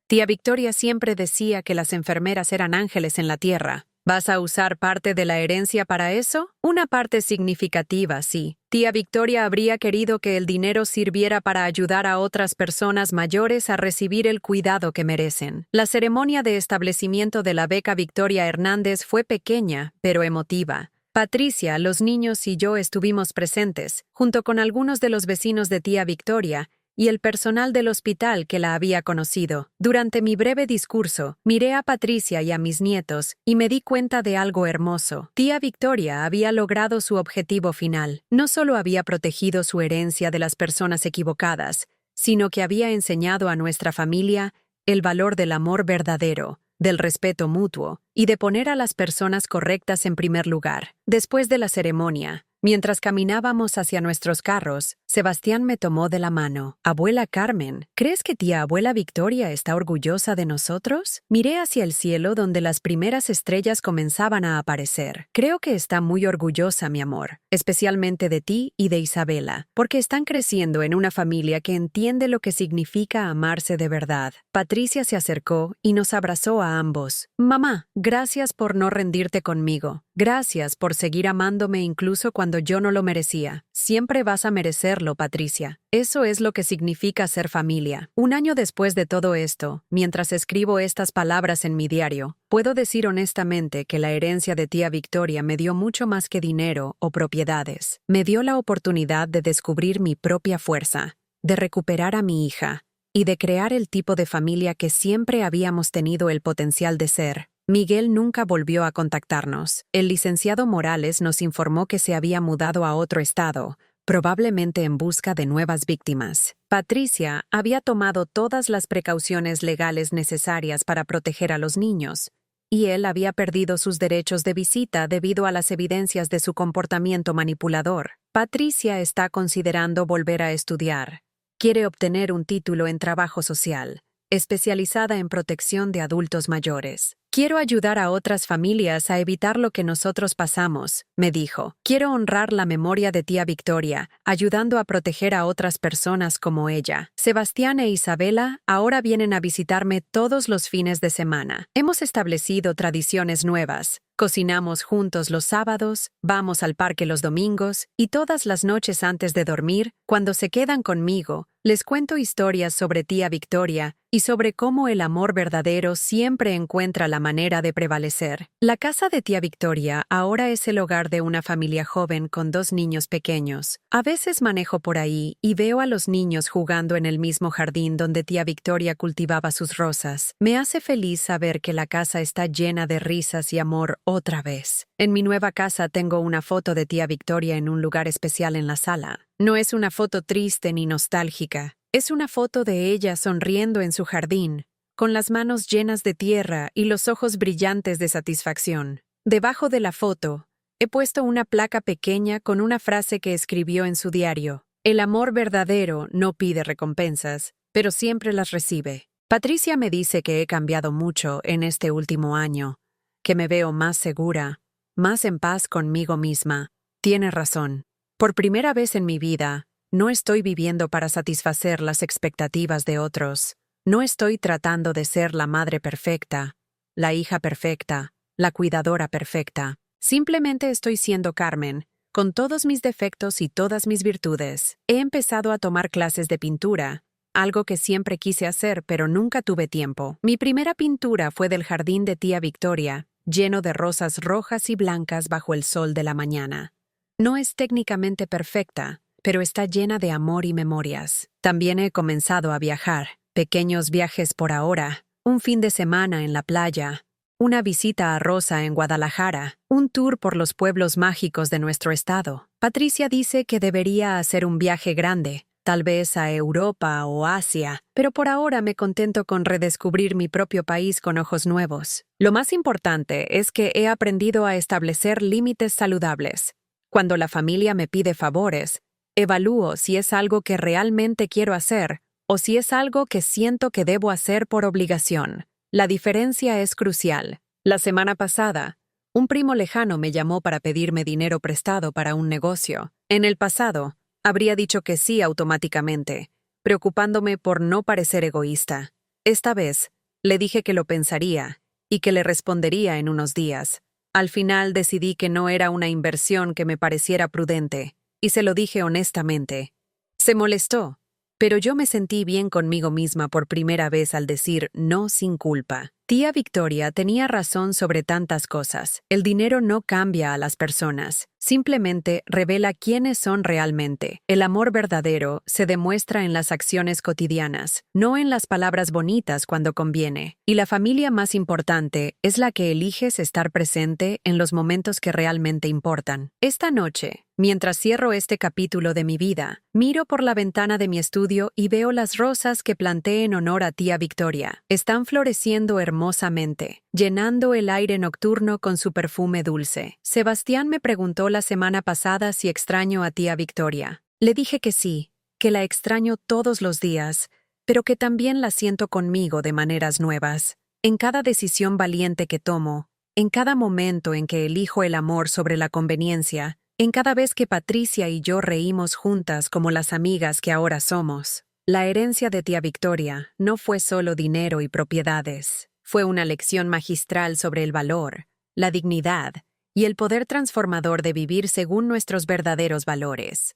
Tía Victoria siempre decía que las enfermeras eran ángeles en la tierra. ¿Vas a usar parte de la herencia para eso? Una parte significativa, sí. Tía Victoria habría querido que el dinero sirviera para ayudar a otras personas mayores a recibir el cuidado que merecen. La ceremonia de establecimiento de la beca Victoria Hernández fue pequeña, pero emotiva. Patricia, los niños y yo estuvimos presentes, junto con algunos de los vecinos de tía Victoria, y el personal del hospital que la había conocido. Durante mi breve discurso, miré a Patricia y a mis nietos y me di cuenta de algo hermoso. Tía Victoria había logrado su objetivo final. No solo había protegido su herencia de las personas equivocadas, sino que había enseñado a nuestra familia el valor del amor verdadero, del respeto mutuo y de poner a las personas correctas en primer lugar. Después de la ceremonia, mientras caminábamos hacia nuestros carros, Sebastián me tomó de la mano. Abuela Carmen, ¿crees que tía abuela Victoria está orgullosa de nosotros? Miré hacia el cielo donde las primeras estrellas comenzaban a aparecer. Creo que está muy orgullosa, mi amor, especialmente de ti y de Isabela, porque están creciendo en una familia que entiende lo que significa amarse de verdad. Patricia se acercó y nos abrazó a ambos. Mamá, gracias por no rendirte conmigo. Gracias por seguir amándome incluso cuando yo no lo merecía. Siempre vas a merecerlo, Patricia. Eso es lo que significa ser familia. 1 año después de todo esto, mientras escribo estas palabras en mi diario, puedo decir honestamente que la herencia de tía Victoria me dio mucho más que dinero o propiedades. Me dio la oportunidad de descubrir mi propia fuerza, de recuperar a mi hija y de crear el tipo de familia que siempre habíamos tenido el potencial de ser. Miguel nunca volvió a contactarnos. El licenciado Morales nos informó que se había mudado a otro estado, probablemente en busca de nuevas víctimas. Patricia había tomado todas las precauciones legales necesarias para proteger a los niños, y él había perdido sus derechos de visita debido a las evidencias de su comportamiento manipulador. Patricia está considerando volver a estudiar. Quiere obtener un título en trabajo social, especializada en protección de adultos mayores. Quiero ayudar a otras familias a evitar lo que nosotros pasamos, me dijo. Quiero honrar la memoria de tía Victoria, ayudando a proteger a otras personas como ella. Sebastián e Isabela ahora vienen a visitarme todos los fines de semana. Hemos establecido tradiciones nuevas. Cocinamos juntos los sábados, vamos al parque los domingos y todas las noches antes de dormir, cuando se quedan conmigo, les cuento historias sobre tía Victoria y sobre cómo el amor verdadero siempre encuentra la manera de prevalecer. La casa de tía Victoria ahora es el hogar de una familia joven con 2 niños pequeños. A veces manejo por ahí y veo a los niños jugando en el mismo jardín donde tía Victoria cultivaba sus rosas. Me hace feliz saber que la casa está llena de risas y amor otra vez. En mi nueva casa tengo una foto de tía Victoria en un lugar especial en la sala. No es una foto triste ni nostálgica. Es una foto de ella sonriendo en su jardín, con las manos llenas de tierra y los ojos brillantes de satisfacción. Debajo de la foto, he puesto una placa pequeña con una frase que escribió en su diario. El amor verdadero no pide recompensas, pero siempre las recibe. Patricia me dice que he cambiado mucho en este último año, que me veo más segura, más en paz conmigo misma. Tiene razón. Por primera vez en mi vida, No estoy viviendo para satisfacer las expectativas de otros. No estoy tratando de ser la madre perfecta, la hija perfecta, la cuidadora perfecta. Simplemente estoy siendo Carmen, con todos mis defectos y todas mis virtudes. He empezado a tomar clases de pintura, algo que siempre quise hacer pero nunca tuve tiempo. Mi primera pintura fue del jardín de tía Victoria, lleno de rosas rojas y blancas bajo el sol de la mañana. No es técnicamente perfecta, pero está llena de amor y memorias. También he comenzado a viajar, pequeños viajes por ahora, un fin de semana en la playa, una visita a Rosa en Guadalajara, un tour por los pueblos mágicos de nuestro estado. Patricia dice que debería hacer un viaje grande, tal vez a Europa o Asia, pero por ahora me contento con redescubrir mi propio país con ojos nuevos. Lo más importante es que he aprendido a establecer límites saludables. Cuando la familia me pide favores, evalúo si es algo que realmente quiero hacer o si es algo que siento que debo hacer por obligación. La diferencia es crucial. La semana pasada, un primo lejano me llamó para pedirme dinero prestado para un negocio. En el pasado, habría dicho que sí automáticamente, preocupándome por no parecer egoísta. Esta vez, le dije que lo pensaría y que le respondería en unos días. Al final decidí que no era una inversión que me pareciera prudente, y se lo dije honestamente. Se molestó, pero yo me sentí bien conmigo misma por primera vez al decir no sin culpa. Tía Victoria tenía razón sobre tantas cosas. El dinero no cambia a las personas, simplemente revela quiénes son realmente. El amor verdadero se demuestra en las acciones cotidianas, no en las palabras bonitas cuando conviene. Y la familia más importante es la que eliges estar presente en los momentos que realmente importan. Esta noche, mientras cierro este capítulo de mi vida, miro por la ventana de mi estudio y veo las rosas que planté en honor a tía Victoria. Están floreciendo hermosamente, llenando el aire nocturno con su perfume dulce. Sebastián me preguntó la semana pasada si extraño a tía Victoria. Le dije que sí, que la extraño todos los días, pero que también la siento conmigo de maneras nuevas. En cada decisión valiente que tomo, en cada momento en que elijo el amor sobre la conveniencia, en cada vez que Patricia y yo reímos juntas como las amigas que ahora somos. La herencia de tía Victoria no fue solo dinero y propiedades. Fue una lección magistral sobre el valor, la dignidad y el poder transformador de vivir según nuestros verdaderos valores.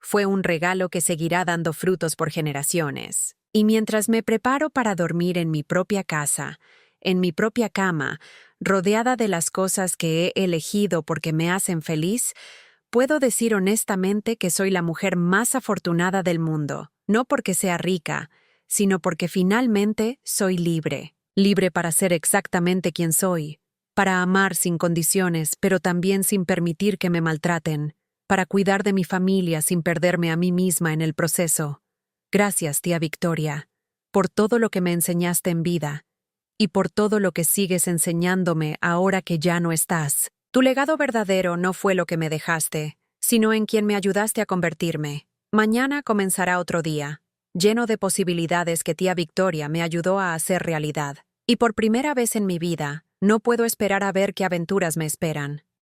Fue un regalo que seguirá dando frutos por generaciones. Y mientras me preparo para dormir en mi propia casa, en mi propia cama, rodeada de las cosas que he elegido porque me hacen feliz, puedo decir honestamente que soy la mujer más afortunada del mundo, no porque sea rica, sino porque finalmente soy libre. Libre para ser exactamente quien soy, para amar sin condiciones, pero también sin permitir que me maltraten, para cuidar de mi familia sin perderme a mí misma en el proceso. Gracias, tía Victoria, por todo lo que me enseñaste en vida y por todo lo que sigues enseñándome ahora que ya no estás. Tu legado verdadero no fue lo que me dejaste, sino en quien me ayudaste a convertirme. Mañana comenzará otro día, lleno de posibilidades que tía Victoria me ayudó a hacer realidad. Y por primera vez en mi vida, no puedo esperar a ver qué aventuras me esperan.